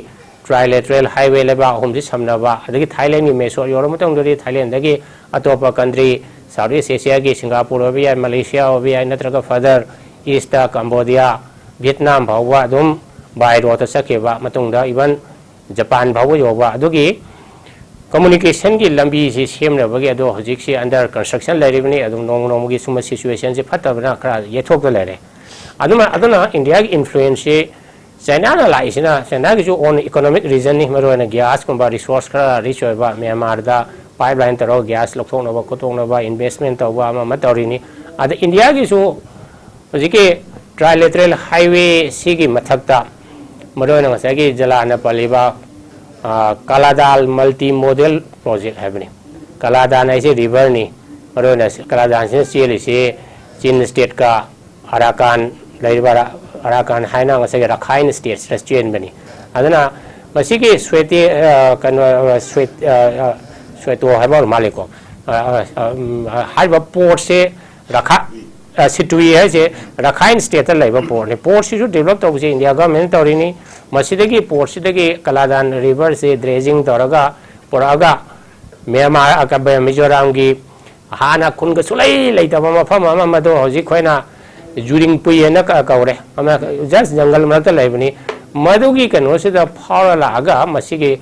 ट्राइलेटरल हाईवे लेबा होमजि समनबा अदगी थाईलैंड की मेसोट योर मतंगदरी थाईलैंड दगी अतोपा कंट्री साउथ ईस्ट एशिया की सिंगापुर हो बिया मलेशिया हो बिया नत्रगा फर्दर ईस्ट कंबोडिया वियतनाम फाववा अदुम बाय रोड सकेबा मतुंगदा इवन जापान फाववा योबा अदुगी कम्युनिकेशन की लंबी से सेमनबगी अदो हजिक से अंडर कंस्ट्रक्शन लेरिबनी अदुम नोंग नोंगी सुम सिचुएशन से फतबना खरा येथोक लेरे अदुना इंडिया की इन्फ्लुएंस से चाइना ना लाइसिना चाइना की जो ओन इकोनॉमिक रीजन नि मरोना गैस कुंबा रिसोर्स खरा रिच होबा म्यांमार दा पाइपलाइन तरो गैस लखोनबा कोतोनबा इन्वेस्टमेंट तौबा अमा तौरिनी अद इंडिया की जो हजिके ट्राइलेटरल हाईवे सिगी मथक्ता मरोना ngsaigi जलाल पलिबा कालादाल मल्टी मॉडल प्रोजेक्ट है कालादान ऐसे रिवर नहीं मरोना कालादान से चेली से चीन स्टेट का अराकान अराकान है ना ngsaigi रखाइन स्टेट रेस्टोरेंट बनी अदना मसीगी स्वेती स्वेतो है बोल मालिको हाइब पोर्ट से रखा सिटुई है जे रखाइन स्टेट लेबा पोर्ट ने पोर्ट से जो डेवलप तब से इंडिया गवर्नमेंट तौरिनी मसीदगी पोर्ट से कलादान रिवर से ड्रेजिंग तौरगा पुरागा म्यांमार अकब मिजोराम की हाना खुनग सुलई लेतब मफम मदो हजिक खोइना जुरिंग पुयेना कौरे जस्ट जंगल मत लेबनी मदुगी कनोसिदा फावरा लागा मसीगी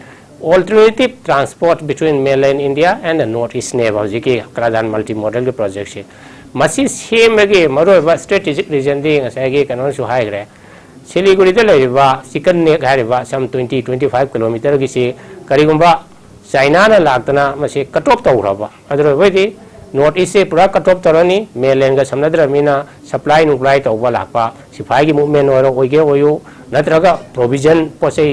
alternative transport between mainland India and the north east नेब हजिकी कलादान मल्टी मॉडल के प्रोजेक्ट से मसी सेमगे मरोबा स्ट्रेटेजिक रीजन दी ngsaigi कनोसु हाइग्रे सिलीगुड़ी लेरिबा चिकन नेक हारिबा सम 20-25 किलोमीटर की से करीगुंबा चाइना ना लागतना मसे कट ऑफ तौरबा अदरबैदि नॉर्थ ईस्ट से पूरा कट ऑफ तौरनी मेनलैंड का समनद्रमीना सप्लाई नुप्लाई तौबा लापा सिफाई की मूवमेंट ओरो ओइगे ओयो नत्रगा प्रोविजन पोसै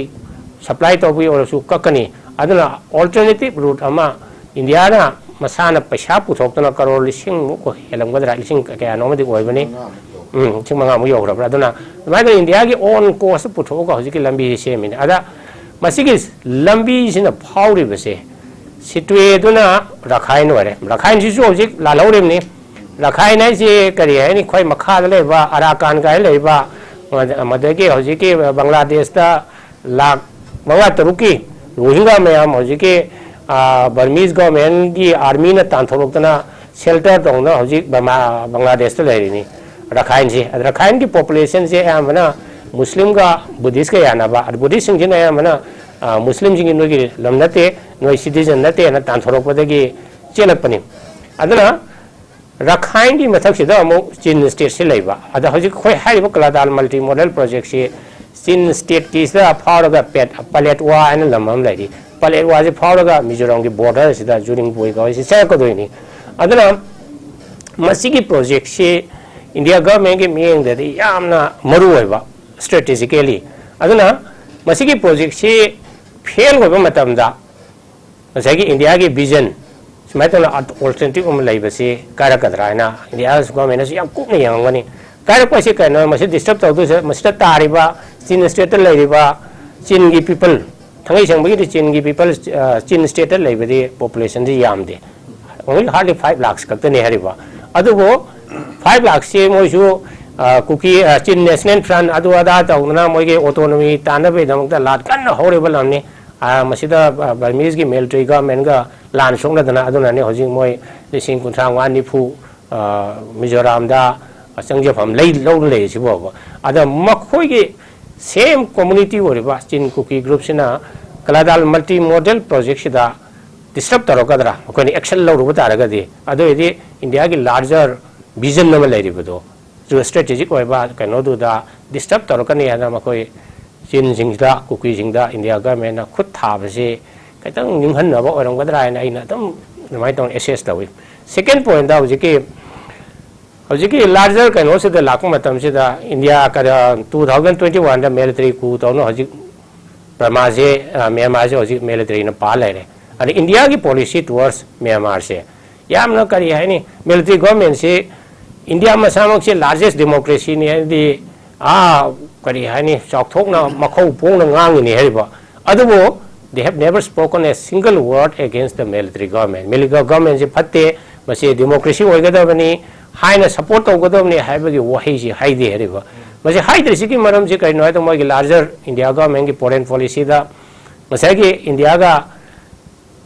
सप्लाई तौबी ओरसु ककनी अदना अल्टरनेटिव रूट अमा इंडिया ना मसाना पैसा पुथोक्तना करोड़ लिसिंग मुको हेलमगदरा लिसिंग कया नोमदि ओइबनी सिंग मंगा मु योग्रबरा अदना माइग इंडिया की ओन कोस्ट पुथोका हजिकी लंबी सेमिन अदा मसिगी लंबी सिना फाउरिबसे सिटुएदुना रखाइन ओरे रखाइन सिसु हजिक लालौरेमनी रखाइन है करी है नि खोय मखाद लेबा अराकान का लेबा मदगी हजिकी बांग्लादेश दा लाख मंगा तरुकी रोहिंगा मैम हजिकी बर्मीज गवर्नमेंट की आर्मी ने तांथोरक्तना शेल्टर तौना हजिक बांग्लादेश तो लेरिनी रखाइन से रखाइन की पॉपुलेशन से यामना मुस्लिम का बुद्धिस्ट का यानाबा बुद्धिस्ट सिंह ने यामना मुस्लिम सिंह नोगी लमनते नोई सिटीजन नते ना तांथोरक्पदगी चेलपनी अदना रखाइन की मथक से अमु चीन स्टेट से लेबा अदा हजिक खोय हारिबा कलादाल मल्टी मॉडल प्रोजेक्ट से चीन स्टेट की सा फावरगा पेट पलेटवा एन लमम लेरी पलेटवा से फावरगा मिजोरम की बॉर्डर से जुरिंग बोइगा से सेकदोइनी अदना मसीगी प्रोजेक्ट से इंडिया गवर्नमेंट की मियंग दे यामना मरु होइबा स्ट्रेटेजिकली अदना मसीगी प्रोजेक्ट से फेल होइबा मतमदा मसीगी इंडिया की विजन स्माइतन अल्टरनेटिव अम लेबसे कारकदराना इंडिया गवर्नमेंट से याम कुपने यांगनी कारपसे कनो मसे डिस्टर्ब तौदु से मसिता तारिबा चीन स्टेट लेरिबा चीन की पीपल थंगै संबगी चीन की पीपल चीन स्टेट लेबदि पॉपुलेशन दि यामदे ओनली हार्डली 5 लाख कतने हरिबा अदुबो 5 लाख से मोइसु कुकी चीन नेशनल फ्रंट अदु अदा तौना मोइगे ऑटोनॉमी तानबे दमकता लाट कन्न होरेबा लमने मसिदा बर्मीज की मिलिटरी गवर्नमेंट का लान सोंगदना अदुनाने हजिक मोइ लिसिंग कुंथांग निफु मिजोराम दा संजफम लई लौ ले सिबो अदा मखोइ के सेम कम्युनिटी ओरिबा चीन कुकी ग्रुप सिना कलादाल मल्टी मॉडल प्रोजेक्ट सिदा disrupt tarokadra ko ni action lo ruba taragadi ado idi India ki larger vision na malai ribudo jo strategic oi ba kano du da disrupt tarokani ana makoi chin jingda kuki jingda India government na khut tha ba se kaitang ninghan na ba orang gadra na ina tam mai tong assess tawi second point da hojiki larger kano se da lakung matam se da India ka 2021 da military coup to no hojik Burma se Myanmar se hojik military na pa lai re and India ki policy towards Myanmar se yam na kari hai ni military government se India ma samok se largest democracy ni di kari hai ni chok thok na makhau pong na ngang ni hai ba adu they have never spoken a single word against the military government military government se phatte mase democracy oi gada bani haina support to gada bani hai ba gi wahi ji hai de hai ba mase hai de si ki maram se kai no to ma gi larger India government ki foreign policy da mase ki India ga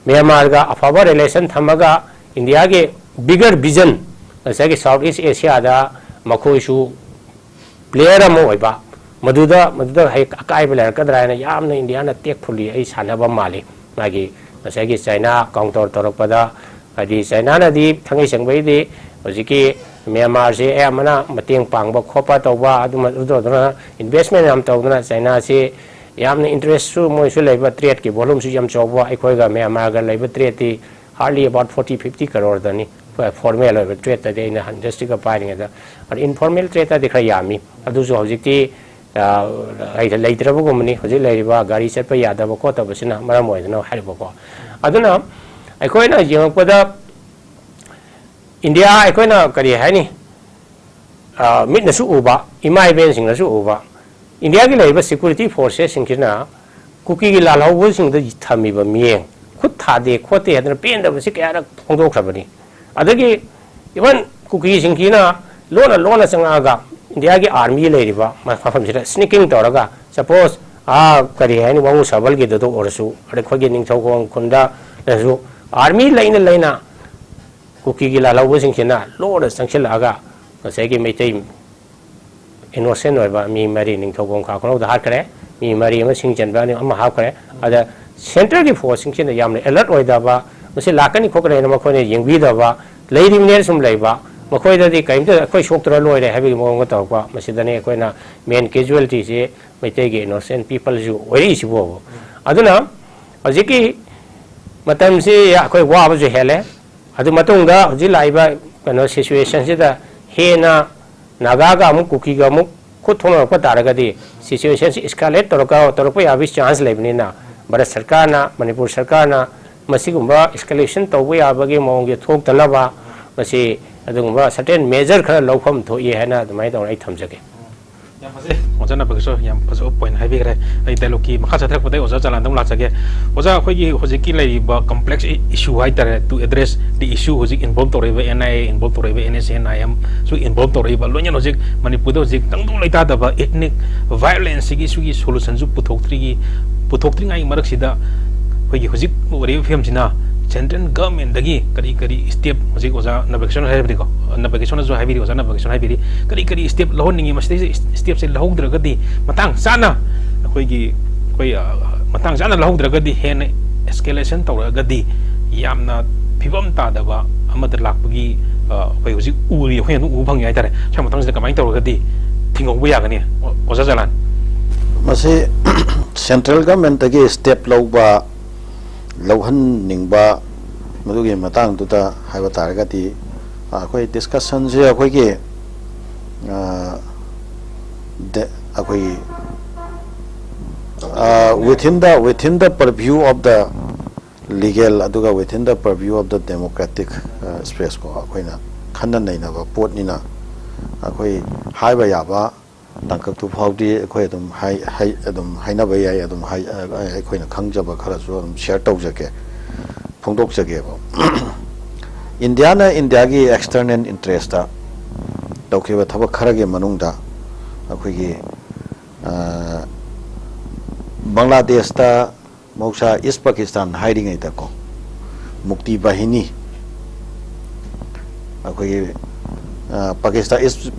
Myanmar ga afaba relation thamaga India ke bigger vision mase ki Southeast Asia da makhoi su player amo oi ba maduda hai akai bela kadra na yamna India na tek phuli ai sanaba mali magi mase ki China counter toropada adi China na di thangai sangbai di hojiki Myanmar se amana mateng pangba khopa toba adu investment am tawna China se yamna interest su moi su leiba trade ki volume su yam chawba aikoi ga Myanmar ga leiba trade ti hardly about 40-50 crore dani formal trade ta de na industry ka pairing da and informal trade ta dikhra yami adu su hojiki ai leitraba gumni hojik leiba gari chatpa yada ba ko ta basina maram moi na hariba ko aduna aikoi na yengpada India aikoi na kari hai ni mit na su uba imai ben sing na su uba India ki leiba security forces singkina kuki ki lalau bu sing da thami ba mieng khut tha de khote hadna pen da si kya ra phongdok khabani adagi even kuki singkina lona sanga ga India ki army le riba ma pham sira sneaking toraga suppose kari hai ni wangu sabal ki do orsu ade khogi ning thau khong khunda su army laina kuki ki lalau bu singkina lona sangchil aga sai ki meitai innocent oi ba mi mari ning thogong kha kholo da har kare mi mari ma sing chen ba ni ama ha kare ada center ki force sing chen yam alert oi da ba mase lakani khokre na ma khone yengbi da ba leiri miner sum lei ba ma khoi da di kaim da khoi sok tra loi re habi mo ngo taw ba mase da ne khoi na main casualty se meitai ge innocent people ju oi si bo aduna ajiki matam se ya khoi wa ba ju hele adu matung da ji lai ba kano situation se da he na Naga amuk kuki ga amuk khut thona pa taragadi situation escalate torpa ya bis chance lebni na Bharat Sarkar na Manipur Sarkar na masigumba escalation tawba ya bagi mong ge thok talaba masi adungba certain measure khara lawpham thoye hana dumai dong ai thamjage yam phase oja Nabakishor yam phase point hai bi gre ai dialogue makha chathak pade oja Jalal dong la chage oja khoi gi hojiki lai ba complex issue hai tare to address the issue hojik involved to reba NIA involved to reba NSCN-IM'S so involved to reba lonya hojik Manipur do hojik tang dong lai ta da ba ethnic violence gi issue gi solution ju puthoktri ngai marak sida khoi gi hojik ori film china central government dagi kari step hojik oja Nabakishor hai bi ko Nabakishor jo hai bi oja Nabakishor hai bi kari step lohon ningi masti step se lohong dragadi matang sana khoi gi khoi matang sana lohong dragadi hen escalation tawragadi yamna phibam ta da ba amad lakpagi khoi hojik uri khoi nu ubang yai tare chha matang se kamai tawragadi thingong bu ya gani oja Jalal mase central government dagi step loba lauhan ningba madugi matang tuta haiba taragati akoi discussion je akoi ge akoi within the purview of the legal aduga within the purview of the democratic space ko akoi na khanna nei na ba pot ni na akoi haiba ya ba tangkak tu phawdi akoi adum haina ba ya adum hai akoi na khangjaba khara su adum share tau jake phongdok jage ba India gi external interest ta tawkhiba thabak khara ge manung da akoi gi Bangladesh ta moksa East Pakistan hiding ai ta ko mukti bahini akoi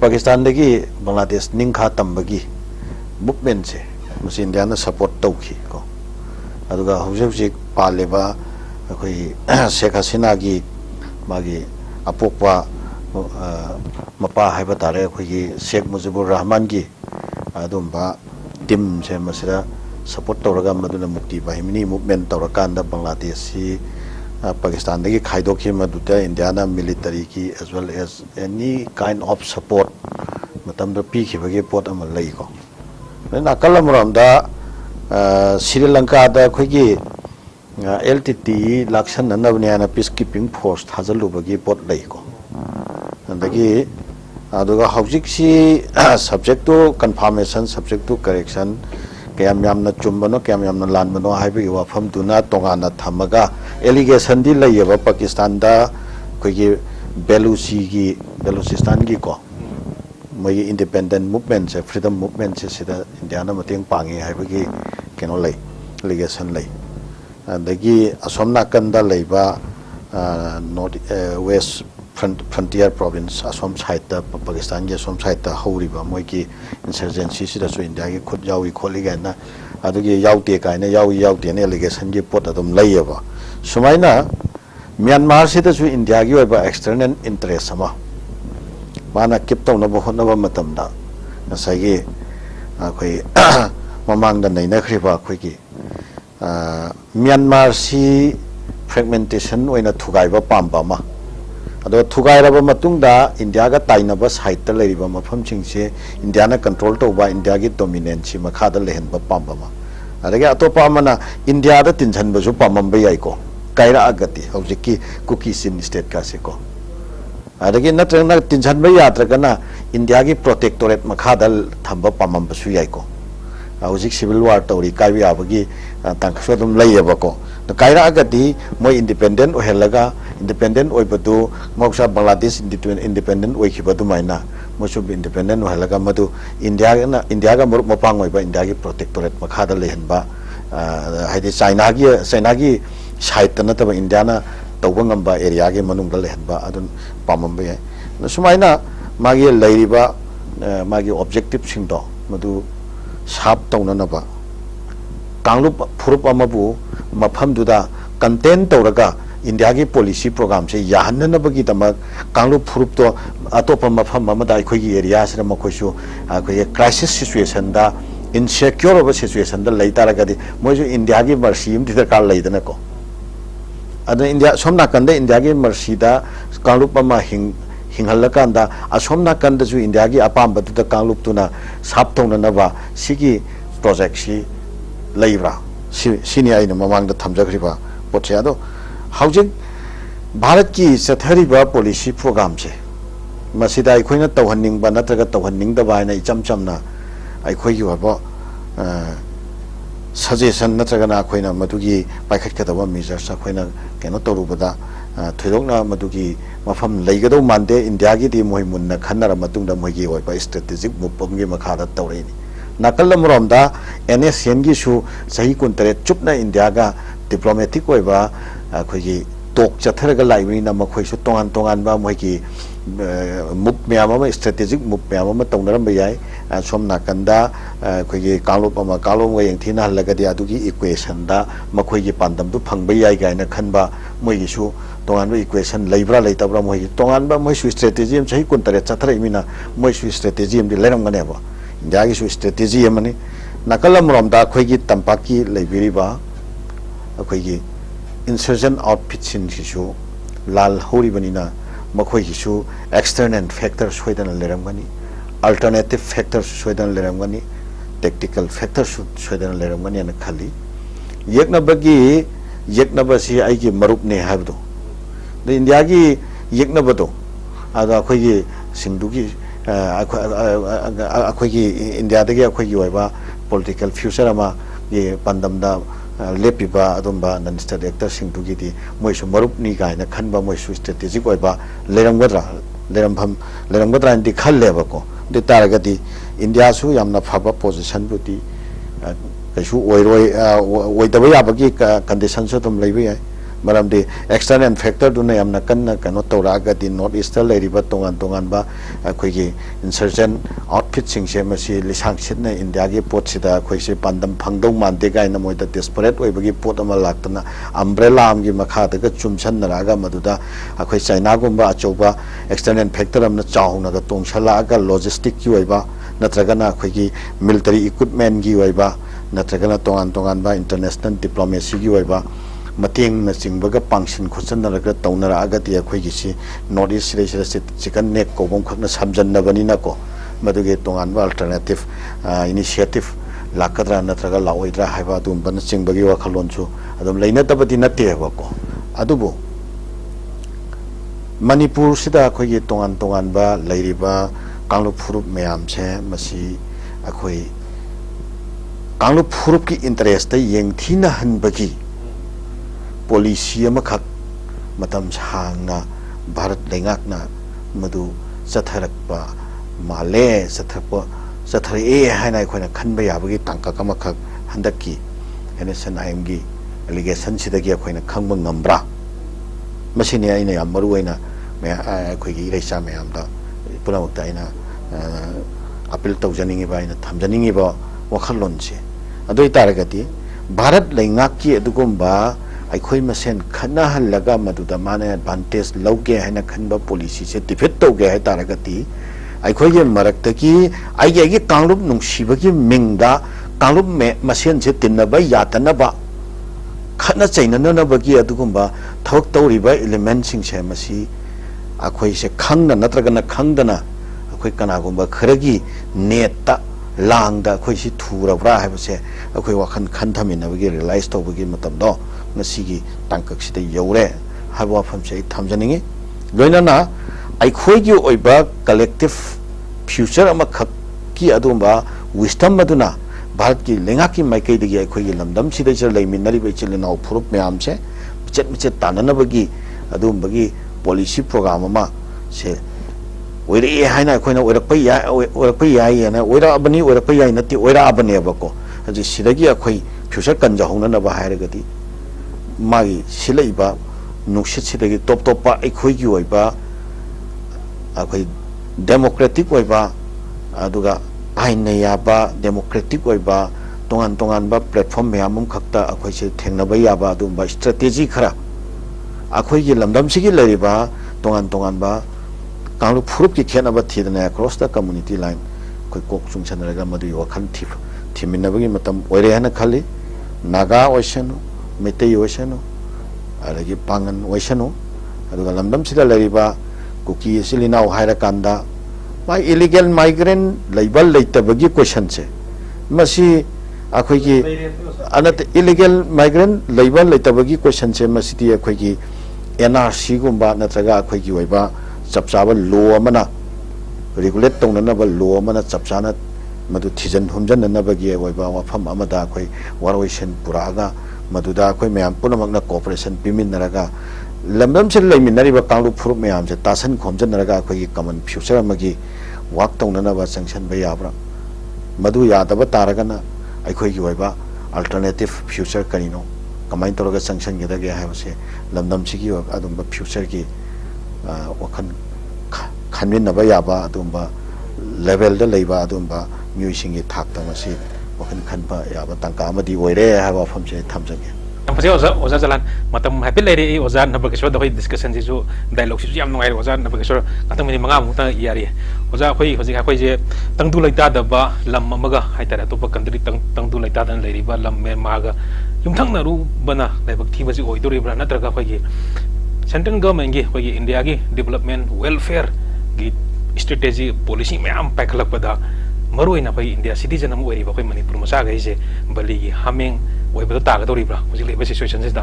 Pakistan dagi Bangladesh ningkha tambagi movement se musi India na support tawki ko aduga hujik paleba ꯑꯩꯈꯣꯏ ꯁꯦꯈ ꯍꯁꯤꯅꯥꯒꯤ ꯃꯥꯒꯤ ꯑꯄꯣꯛꯄ ꯃꯄꯥ ꯍꯥꯏꯕ ꯇꯥꯔꯦ ꯑꯩꯈꯣꯏꯒꯤ ꯁꯦꯈ ꯃꯨꯖꯤꯕꯨꯔ ꯔꯍꯃꯥꯟꯒꯤ ꯑꯗꯨꯝꯕ ꯇꯤꯝꯁꯦ ꯃꯁꯤꯗ support ꯇꯧꯔꯒ ꯃꯗꯨꯅ ꯃꯨꯛꯇꯤ ꯕꯥꯍꯤꯃꯤꯅꯤ ꯃꯨꯚꯃꯦꯟ ꯇꯧꯔꯀꯥꯟꯗ ꯕꯪꯒ꯭ꯂꯥꯗꯦꯁꯁꯤ ꯄꯥꯀꯤꯁꯇꯥꯟꯗꯒꯤ ꯈꯥꯏꯗꯣꯛꯈꯤ ꯃꯗꯨꯗ ꯏꯟꯗꯤꯌꯥꯅ ꯃꯤꯂꯤꯇꯔꯤꯒꯤ as well as any kind of support matamda pikibagi pot ama leiko nakal amramda Sri Lanka da khoigi LTT lakshan nanabniana peacekeeping force thajalubagi pot leiko andagi aduga hojik si subject to confirmation subject to correction kayam yamna chumbano kayam yamna lanbano haibagi wafam duna tongana thamaga allegation di layaba Pakistan da khoigi Beluchistan gi ko mai independent movement se freedom movement se sida India na mateng pangi haibagi keno lay allegation lay andagi asomna kanda layba north west frontier province asom side da Pakistan ge asom side da horiba moi ki insurgency sida so India ge khut yawi kholi ga na adugi yaute kaina yaute ne allegation ge pot adum layaba sumaina Myanmar sida so India ge oiba external interest sama mana keep tawna bo honna ba matamda nasai akhoi mamang da naina khriba khoi ki Myanmar si fragmentation oina thugai ba pamba ma ado thugai ra ba matung da India ga taina ba side ta lei ba mafam ching se India na control to ba India gi dominance ma kha da lehen ba pamba ma adage atopa mana India da tinchan ba su pamam ba yai ko kaira agati hojiki cookies in state ka se ko adagi natrana tinchan ba yatragana India gi protectorate makhadal thamba pamam basu yai ko hojik civil war tori kaibi abagi tangkso dum layaba ko to kaira agati moi independent ohelaga independent oibadu moksa Bangladesh independent oikibadu maina mosu independent ohelaga madu India ga mopang oiba India gi protectorate makhadal lehenba haidi China gi side na taba India na tawangamba area ge manung da lehenba adun pamamba yai sumaina magi leiriba magi objective singdo madu sap tawna na ba kanglup phurup amabu mafam duda content tawraga India ge policy program se yahanna na bagi tama kanglup phurup to atopa mafam amada khoi gi area sira makhoisu khoi crisis situation da insecure of situation da leitaraga di moju India ge mercy im dida kal leidana ko ada India somna kanda India gi mercy da kanglup ma hinghalakanda asomna kanda ju India gi apam batu da kanglup tuna sap tawna na ba sigi project si leibra sini aina mamang da thamjakriba potche ado housing Bharat ki sathariba policy program se masida aikhoina tawhanning ba natraga tawhanning da ba na icham chamna aikhoi gi ba suggestion natraga na khoina madugi paikhat kadaba measures khoina keno torubada thoidokna madugi mafam leigado mande India gi di moi munna khannara matungda moigi oiba strategic move pomgi makhada tawreini nakal amromda NSCN gi su sahi kuntare chupna India ga diplomatic oiba khoigi tok chatharaga laibni na makhoi su tongan ba moigi move myama strategic move myama tawnaram ba yai somna kanda khoigi kanglup ama kalom ga yang thina halagadi adugi equation da makhoi gi pandam du phangba yai ga na khanba moigi su tongan ba equation leibra leitabra moigi tongan ba moi su strategy am sahi kuntare chathara imina moi su strategy am di leram ga ne ba India gi su strategy amani nakalam romda khoigi tampaki leibiri ba khoigi insurgent outfit sin su lal hori banina makhoi su external factors soidana leram gani alternative factors soidana leram gani tactical factors soidana leram gani na khali yekna ba si ai gi marup ne habdo the India gi yekna ba do ada khoi gi singdu gi akhoi gi India da gi akhoi gi oiba political future ama ye pandam da lepiba adumba nan state actor singdu gi di moi su marup ni ga na khanba moi su strategic oiba leram gadra indi khalle ba ko de taragati India su yamna phaba position bu di kaisu oidaba ya ba gi condition su tum leibi ai मरमदे external factor दुने यamna kanna kano toraga di north eastern leriba tongan ba akhoi insurgent outfit singse masi lisang chitna india gi pot sida akhoi se pandam phangdau mande ga ina moida desperate oi bagi pot ama laktana umbrella am gi makha daga chumchan naraga maduda akhoi china gumba achoba external factor amna chawna ga tongshala ga logistic ki oiba natragana akhoi gi military equipment gi oiba natragana tongan ba international diplomacy gi oiba mateng na chingbaga pangsin khosan na raga taunara agati akhoi gi si north east side chicken neck ko bom khakna samjan na bani na ko maduge tongan ba alternative initiative lakadra natraga laoidra haiba dum ban chingbagi wa khalon chu adum leina tabadi na te ba ko adubo manipur sida akhoi gi tongan ba leiriba kanglu phurup mayam che masi akhoi kanglu phurup ki interest ta yengthina hanbagi policy amakak matam sangna bharat lengakna madu satharakpa male sathare haina khoina khanba yabagi tangka kamakak handaki NSCN-IM'S gi allegation sidagi khoina khangba ngambra masini aina yamaru aina me khoigi reisa me amda pulamukta aina appeal tawjaningi ba aina thamjaningi ba wakhalonse adoi taragati bharat lengakki adugumba अखोई मसेन खना हल्लगा मदुदा माने advantage लौगे हैना खनबा policy से defect तौगे है तारगति अखोई ये मरक्तकी आइगे कांगलुप नुंगसिबगी मिंगदा कांगलुप मसेन से तिन्नबा यातनबा खना चैनननबगी अदुगुंबा थवक तौरिबा एलिमेंट सिंग से मसी अखोई से खंगना नत्रगना खंगदना अखोई कनागुंबा खरगी नेता लांगदा अखोई से थुरब्रा हैबसे अखोई वखन खनथमिनबगी realise तौबगी मतमदो ngasigi tangkak sida yore hawa pham sei thamjaningi loinana aikhoi gi oiba collective future ama khak ki adumba wisdom maduna bharat ki lenga ki maikai digi aikhoi gi lamdam sida char leiminari be chilina phurup myam che chet tanana bagi adumbagi policy program ama se oire haina akhoi na oirakpai ya na oira abani oirakpai ya nati oira abane bako aji sidagi akhoi future kanja hongna na ba hairagati मागी सिलैबा नुक्सित सिदगी top टॉपा अखोइगी ओइबा अखोइ democratic ओइबा अदुगा आइन याबा democratic ओइबा तोंगान बा platform मयाम खक्ता अखोइ से थेंनबा याबा अदुबा strategy खरा अखोइगी लमदम सिगी लरिबा तोंगान बा कांगलु फुरुप की खेनबा थिदना across the community line कोइ Coke सुंगसनरगा मदु वखन थिमिनबगी मतम ओइरे हना खाली नागा ओइसनु मेतई ओइसनु अरगी पांगन ओइसनु अदुगा लमदम सिदा लरिबा कुकी सिलिना हायरा कांदा माय इलीगल माइग्रेंट लेबल लेतबगी क्वेश्चन से मसी अखोइगी अनत इलीगल माइग्रेंट लेबल लेतबगी क्वेश्चन से मसीदी अखोइगी NRC गुंबा नत्रगा अखोइगी ओइबा चपचाबा लॉ अमना रेगुलेट तौननबा लॉ अमना चपचाना मदु थिजन हुमजननबगी ओइबा वफम अमदा अखोइ वारोइसन पुरागा मदुदा अखोइ मयाम पुनमकना कोऑपरेशन पिमिनरगा लमदम से लेमिनरिबा कांगलु फुरुप मयाम से तासन खोमजनरगा अखोइ कमन फ्यूचर अमगी वाक तौननबा संक्शन बे याब्रा मदु यादब तारगना अखोइ की ओइबा अल्टरनेटिव फ्यूचर करिनो कमाइन तोरगा संक्शन गेदगे हाबसे लमदम सिगी अदुंबा फ्यूचर की वखन खनमिनबा याबा अदुंबा लेवल द लेबा अदुंबा म्यूसिंगी थाकता मसी वखन खनबा याबा तंका अमदी ओइरे हाबा फमसे थमजगे पसे ओजा जलान मतम हैप्पी लेरे ओजा नबकेश्वर दहोइ डिस्कशन जिसु डायलॉग सिसु याम नंगाइ ओजा नबकेश्वर गतम मिनि मंगा मुता यारि ओजा खोइ होजि खोइ जे तंगदु लैता दबा लम अमगा हाइतारा तो कंट्री तंगदु लैता दन लेरिबा लम मे मागा युमथंग नरु बना लाइबक थीबजि ओइदोरिब्रा नत्रगा खोइ सेंट्रल गवर्नमेंट गी खोइ इंडिया गी डेवलपमेंट वेलफेयर गी स्ट्रेटेजी पॉलिसी मैम पैखलकपदा मरुइना खोइ इंडिया सिटीजन अम ओइरिबा खोइ मणिपुर मसा गइसे बलि गी हामेंग ओइबदा तागदोरिब्रा होजि लेबा सिचुएशन सिदा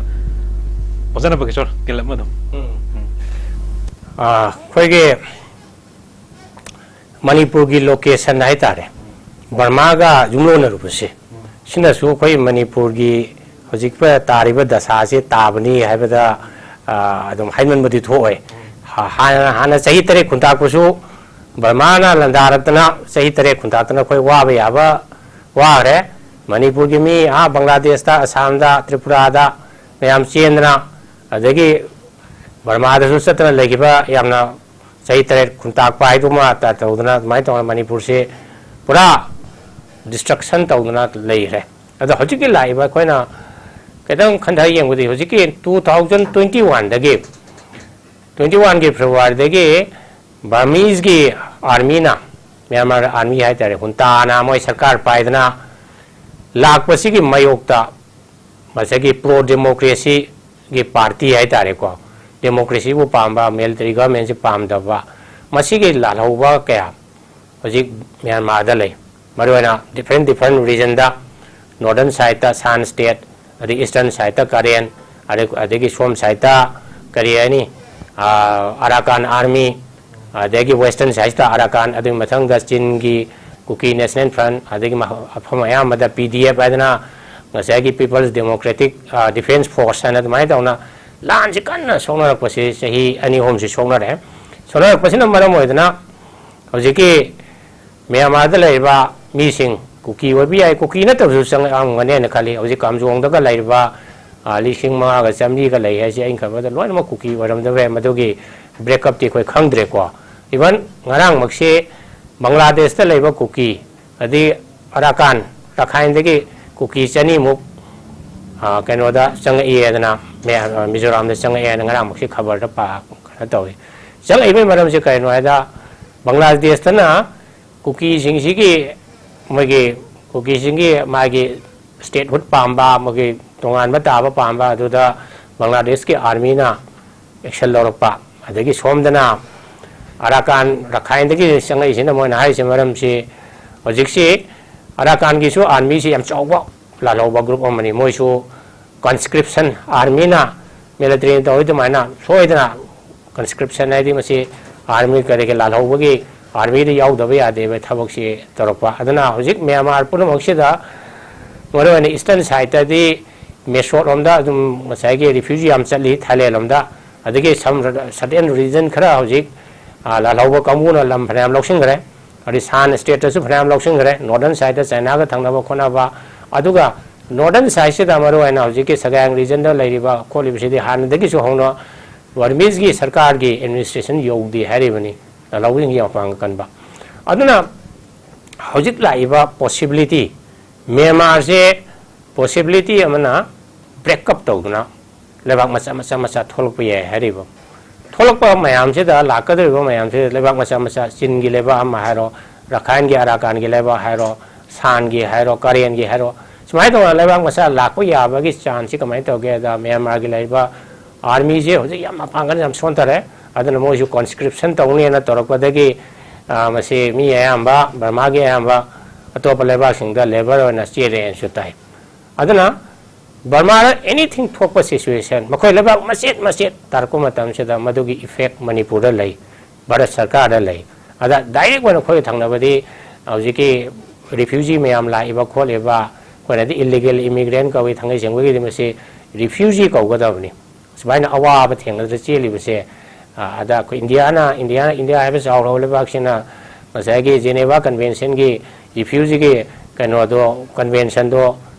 ओजाना बकेश्वर केलम मदम खोइगे मणिपुर की लोकेशन है तारे बर्मा का जुमलोन रूपसे सिनसु खोइ मणिपुर की होजिक पे तारिबा दशा से ताबनी हैबदा अदम हाइमन मदि थोय हाना सही तरह खुंताकुसु बर्माना लंदारतना सही तरह खुंतातना खोइ वाबे याबा वारे मणिपुर की मी बांग्लादेश दा असम दा त्रिपुरा दा मैम चेंद्रा अदगी बर्मादसु चतना लेगिबा यामना सही तरह खुंताक पाइदुमा ता तौदना माइ तौना मणिपुर से पूरा डिस्ट्रक्शन तौदना लेरे अद हजिकी लाइबा कोइना कदम खंदा येंगुदी हजिकी 2021 दगे 21 के फेब्रुआरी दगे बर्मीज की आर्मी ना म्यांमार आर्मी है तारे हुंताना मोय सरकार पाइदना लाखपसी की मयोक्ता मसगी प्रो डेमोक्रेसी की पार्टी है तारे को डेमोक्रेसी को पाम्बा मिलिटरी गवर्नमेंट से पामदबा मसीगी लालहौबा क्या हजिक म्यांमार दा ले मरुना डिफरेंट रीजन दा नॉर्दर्न साइड ता सान स्टेट अदि ईस्टर्न साइड ता करेन अदि सोम साइड ता करियानी अराकान आर्मी अदगी वेस्टर्न साइड ता अराकान अदि मथंग दा चिन की कुकी नेशनल फ्रंट अदगी अफम अयामद पीडीएफ आदना ngasi people's democratic defense force ana mai dauna lan ji kanna songna rakpasi sahi ani hom si songna re songna rakpasi na maram oidna hojiki myanmar da leiba mi sing kuki obi ai kuki na tabu sang ang ngane na khali hoji kamjong da ga leiba lising ma ga chamli ga lei ha si ain khaba da loi ma kuki waram da ve madugi break up ti khoi khangdre ko even ngarang makse bangladesh da leiba kuki adi arakan rakhain degi Kuki चनी मुक कनोदा चंग एदना मिजोराम चंग ए ngaramuksi खबर पा तौर चंग ए मरम से कनो है बांग्लादेश कुकी की मगे कुकी मागी स्टेटहुड पाम्बा मगे तोान ताब पाम्बा बांग्लादेश की आर्मी ना एक्शन लौरपा अदगी सोमदना अराकान रखाइन चंग मोना मरम से हजिक्सी अराकान की आर्मी से लालौबा ग्रुप अमनी मोइसु कंस्क्रिप्शन आर्मी ना मिलिट्री तौदना सोदना कंस्क्रिप्शन है आर्मी करे लालौबा की आर्मी यादव यादे थबक से तौरपा अदना हजिक म्यांमार पुनमक्सीद मरुअने ईस्टर्न साइड मेसोट की रिफ्यूजी चली थाईलैंड अदगी सर्टेन रीजन खरा हजिक लालौबा कांगूना लम फनाम लौसिंगरे अरे सान स्टेट फनाम लौसिंगरे नॉर्दर्न साइड चाइना का थंगनब खोनबा अदुगा नॉर्दर्न साइड से मरुअने हजिक सगांग रीजन लेरिबा खोलिबसिदि हानदगिसु हौना वर्मीज की सरकार की एडमिनिस्ट्रेशन योगदी हैरिबनी लालौबिंग यापांग कनबा अदुना हजिक लाइबा पॉसिबिलिटी म्यांमार से पॉसिबिलिटी अमना ब्रेकअप तौदना लेबाक मचा थोलप याय हैरिबा थोलप मयाम से लाकदरिबा मयाम से लेबाक मचा चिन की लेबा अमा हैरो रखाइन की अराकान की लेबा हैरो सान की हैरो करेन की हैरो सुमाय तो लेबाक मचा लाको याबगी चांस कमाय तौगे म्यांमार की लेबा आर्मी से हजिक याम अपांगन याम सोंतरे अदना मोइसु कंस्क्रिप्शन तौनेना तौरपदगी मसे मी अयाम्बा बर्मा की अयाम्बा अतोप लेबासिंग लेबर ओना चेरे सुताई अदना बर्मा एनीथिंग थोप सिचुएशन मखोय लेबाक मसेट तारको मतम से मदुगी इफेक्ट मणिपुर लई भारत सरकार लई अदा डायरेक्ट वन खोय थंगनबदी हजिकी रिफ्यूजी मैम लाइबा खोलेबा कोनदि इलीगल इमिग्रेंट कवि थंगै सेंगोगी मसे रिफ्यूजी कौगदबनी सुबाइना अवाब थेंगदर चेलिबसे अदा को इंडिया है चाउरो लेबाक्सिना मसागी जेनेवा कन्वेंशन की रिफ्यूजी की कनो कन्वेंशन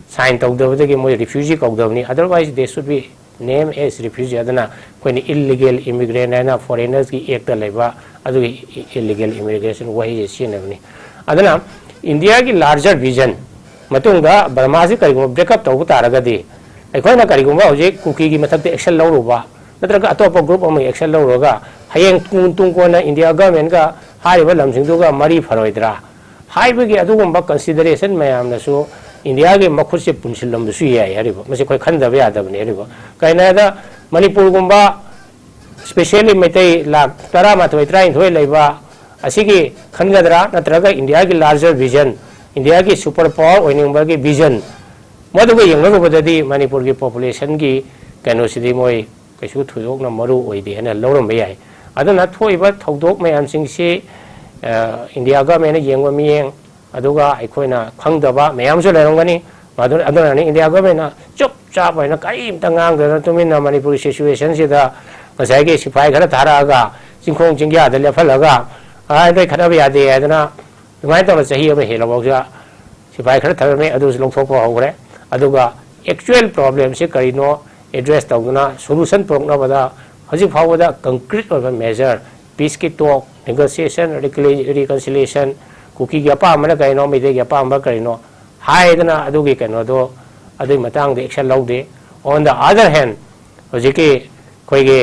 साइन तौदबदगी मोय रिफ्यूजी कौदबनी otherwise they should be name as refugee अदना कोई इलीगल इमिग्रेंट है फॉरेनर्स की एक्ट लेबा अदुगी इलीगल इमिग्रेशन वही सिनबनी अदना इंडिया की लार्जर विजन मतुंगा बर्मा से करिगो ब्रेकअप तौब तारगदी अखोना करिगुंबा हजिक कुकी की मथक्ते एक्शन लौरुबा नत्रगा अतोप ग्रुप अम एक्शन लौरगा हयेंग तुंगकोना इंडिया गवर्नमेंट का हारिबा लमसिंगदुगा मरी फरोइद्रा हाइबगी अदुगुंबा कंसीडरेशन मयामनसु इंडिया के मखुद से पुनसिलमबसु याय हरिबो मसे कोई खंदब यादबने हरिबो कइनादा मणिपुर गुंबा स्पेशली मेतै लाख 13-13 लेबा असिगी खनगदरा नत्रगा इंडिया की लार्जर विजन इंडिया की सुपर पावर ओइनिंगबा की विजन मदुगा यंगबददी मणिपुर की पॉपुलेशन की कनोसिदी मोय कैसु थुदोकना मरु ओइदे हना लौरम याय अदना थोइबा थौदोक मयामसिंगसे इंडिया गवर्नमेंट येंगबा मियेंग अदुगा अखोइना खंगदबा मयामसु लेरंगनी अदुना इंडिया गवर्नमेंट चुप चाप होइना करिमता ngang तुमिना मणिपुर सिचुएशन सिदा मसाइगे सिपाही खरा थारागा चिंखोंग चिंग्यादा लेफलगा आइ खनब यादे अदना दुमाय तब सही अब हेलबौजा सिपाही खरा थरमे अदुस लौथोकपा होग्रे अदुगा एक्चुअल प्रॉब्लम से करिनो एड्रेस तौदना सोल्यूशन पुरकनबदा हजिक फावदा कंक्रीट ओइबा मेजर पीस की टॉक नेगोशिएशन रिकन्सिलिएशन कुकी की अपाम कईनो मेदे की अपाम कईनो हाइदना अदुगी कईनो दो अदुई मतांग एक्शन लौदे ऑन द अदर हैंड हजिकी खोइगे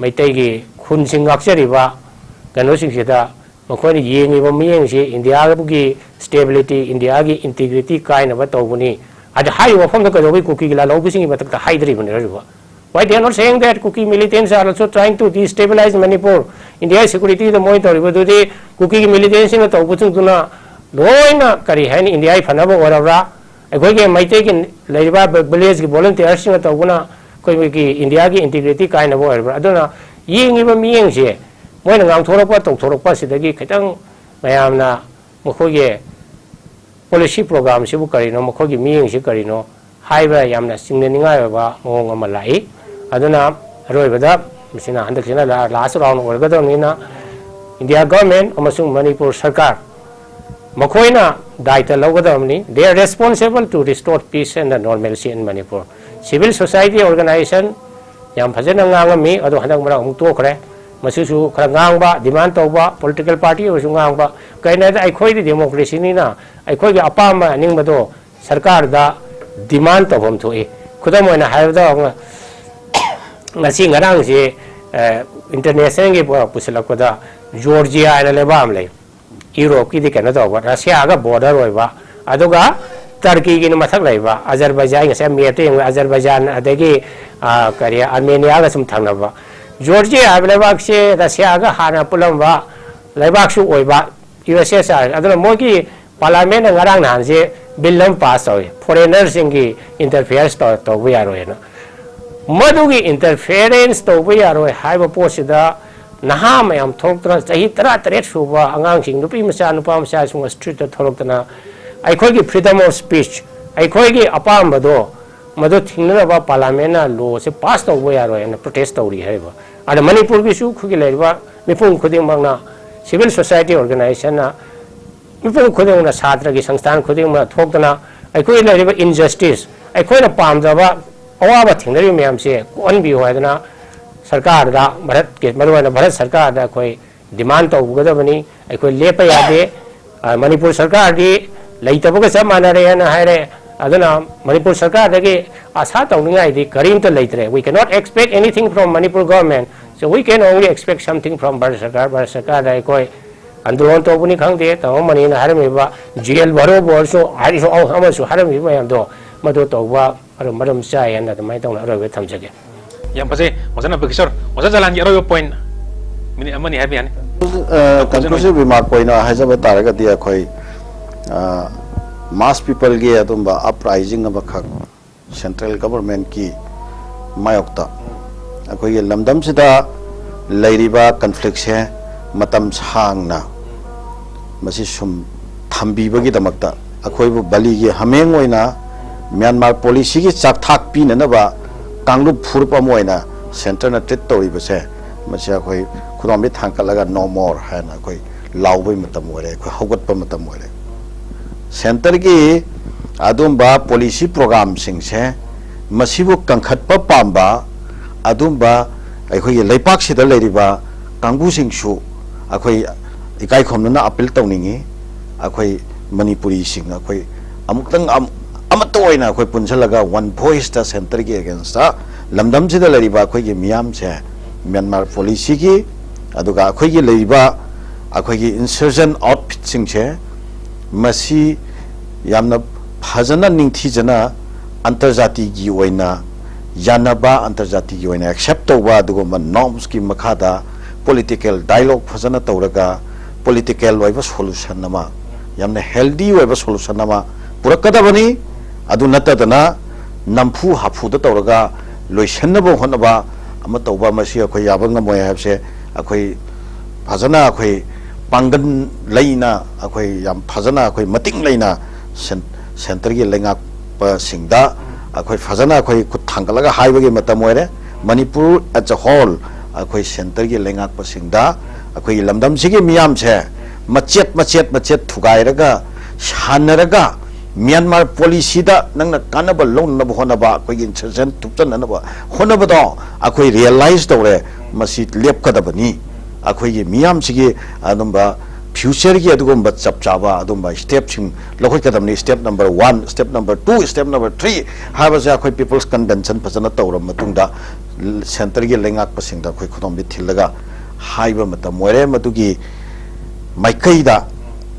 मैतैगी खुनसिंग गाक्चरिबा कईनोसिंगसिदा मखोइनि येंगिबा मियेंगसि इंडिया की स्टेबिलिटी इंडिया की इंटीग्रिटी काइनबा तौबनी अद हाई वफम द कदोबी कुकी की लालौबिसिंग मतक हाइद्रिबने रजुबा Why they are not saying that Kuki militants are also trying to destabilize Manipur? India's security the more today Kuki militants in the Tobutuna Loina Karihan, India Fanaba or Ra. A Gogi might take in Laiba Village volunteers in the Tobuna, Koiki, India integrity kind of word. I don't know. Ying even meaning here. When I'm Toropa to Toropa, the Kitang, Mayamna, Mokoye, policy program, Shibukarino, Mokogi meaning Shikarino, Highway Yamna, singing Iowa, Mongamalai. Aduna Roivada, Missina, and the last round or Gadonina, India government, Amasung Manipur Sarkar. Makoina died a Logadamni, they are responsible to restore peace and normalcy in Manipur. Civil society organization, Yam Pazanangami, Adohanamra Tokre, Masusu Krangamba, Demand Toba, political party or Zungamba, Kaina, I quite the democracy Nina, I quite the Apama, Ningmado, Sarkar da demand of him to it. Kudamana have the Nasi ngarang si international ke pusila koda Georgia and Alabama Europe ki Canada Russia aga border hoiba aduga Turkey ki mathak laiba Azerbaijan se meeting Azerbaijan adagi Korea Armenia ga sum thangnaba Georgia ablebak se Russia aga hana pulamba laibak su hoiba USSR aduna mogi parliament ngarang nan se bill lam pass hoy foreigners ingi interference to yaro Madugi interference to we are a high posida Naham am talked to Suba, Angang, Nupi Masan, Pam Sas was street at Torotana. I call you freedom of speech. I call you upon Mado, Mado Tinava Palamena laws, a passed away and a protest of behavior. And the Manipur issue, Kugileva, Nipun Kudimana, civil society organization, Nipun Kudimana Satragi, Sangstan Kudima, Tokana, I call it injustice. I call it a palm Owa thingari myam se kon bi hoidana sarkar da bharat ke marwana bharat sarkar da koi demand to gadabani aikoi lepa yade Manipur sarkar di leitabuga samanare na haire aduna Manipur sarkar da ge asa tawningai di karim to leitre we cannot expect anything from Manipur government so we can only expect something from bharat sarkar da koi andolon to buni khangde to mani na harami ba jail baro borso hariso amasu harami ba yam do madu to ba Madam Sai and the Maitong with Tamjaki. Yampase, was an Nabakishor, was a Jalal Yaro point. Money happy. Conclusive remark point has a target the Akoi mass people get uprising of a central government key Mayokta. Akoi Lamdam Sida Ladiba conflicts here, Matams Hangna Masisum Tambi Bagitamakta. Akoi Baligi Hamengoina. Myanmar policy ki chak thak pi na ba kanglu phurpa moina center na treat tori base macha khoi khudam bi thangka laga no more ha na khoi lawbai matam ore khoi hogat pa matam ore center ki adum ba policy program sing se masibu kangkhat pa pamba adum ba khoi leipak sida leiriba kangbu sing su akhoi ikai khomna na appeal tawningi akhoi manipuri sing akhoi amuktang Amatoina, Koi Punsalaga, one voice the center against Lamdam Sida Lariba, Koi Miam se Myanmar policy, Aduga Koi Lariba, Akogi insurgent outfit sing che, Masi Yamna Hazana Ningtijana, Antarzati Giwena, Yanaba Antarzati Giwena, except over the woman Nomski Makada, political dialogue Fazana Tauraga, political wave solution nama, Yamna healthy wave solution nama, Purakadabani. Adu natadana nampu hapu da tawraga loisannabo honaba ama tawba masi akhoi yabanga moy habse akhoi phajana akhoi pangan leina akhoi yam phajana akhoi mating leina center gi lenga pa singda akhoi phajana akhoi ku thangalaga haibagi matam moire Manipur as a whole akhoi center gi lenga pa singda akhoi lamdam sigi miyam se machet thugai raga shanaraga Myanmar policy da nang na kanaba loan na hona ba koi insurgent tupchan na ba hona ba do akoi realize do re masi lep ka da bani akoi gi miyam sigi adum ba future gi adugum ba chap chaba adum ba step ching lokoi ka dam ni step number 1 step number 2 step number 3 ha ba ja akoi people's convention phasana tawram matung da center gi lengak pasing da akoi khodom bi thilaga haiba matam moire matugi maikai da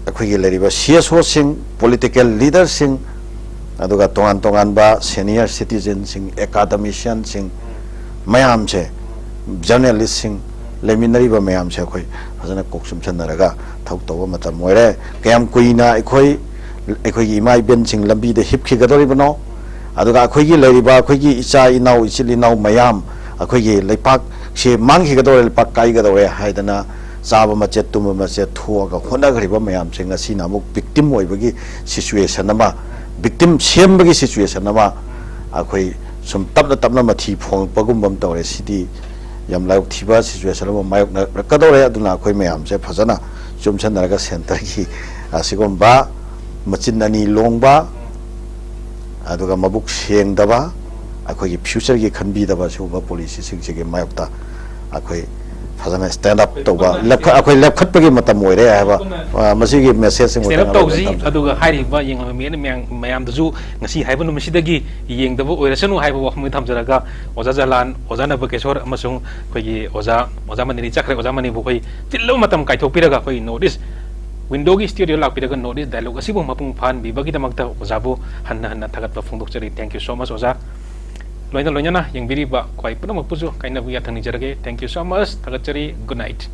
akoi leriba CSO sing political leaders sing aduga tongan tongan ba senior citizens sing academicians sing mayam che journalists sing leminari ba mayam che akoi fazana koksum chanaraga thok tawa matam moire kayam kuina akoi gi imai ben sing lambi de hip khi gadori bano aduga akoi gi leriba akoi gi icha inau ichilinau mayam akoi gi leipak se manghi gadore lepak kai gadore haidana Saba macet tu macet thua ka khona gariba mayam sing asi namuk victim oi bagi situation nama victim sem bagi situation nama akoi sum tapna mathi phong pagum bam tawre sidi yam lauk thiba situation ma mayok na kadore aduna akoi mayam se phajana chum chandaraga center ki asigom ba machin nani longba aduga mabuk seng daba akoi ki future ki khanbi daba suba policy sing se mayok ta akoi fazana stand up to ba akoi lep khat pagi matam moire ha ba masi gi message sing stand up to ji aduga hairi ba yeng me mayam du ngasi haiba num sidagi yeng dabu oirasanu haiba wa mu thamjaraga oza jalan oza nabakishor amasung khoi oza mani chakre oza mani bu khoi tillo matam kai thopiraga khoi notice window gi studio lak piraga notice dialogue asibu mapung phan bi bagi damakta oza bu hanna thagat ba phongdok chari thank you so much oza loina na yang biri ba kwai punam puju kaina bu ya thani jarage thank you so much thagat chari good night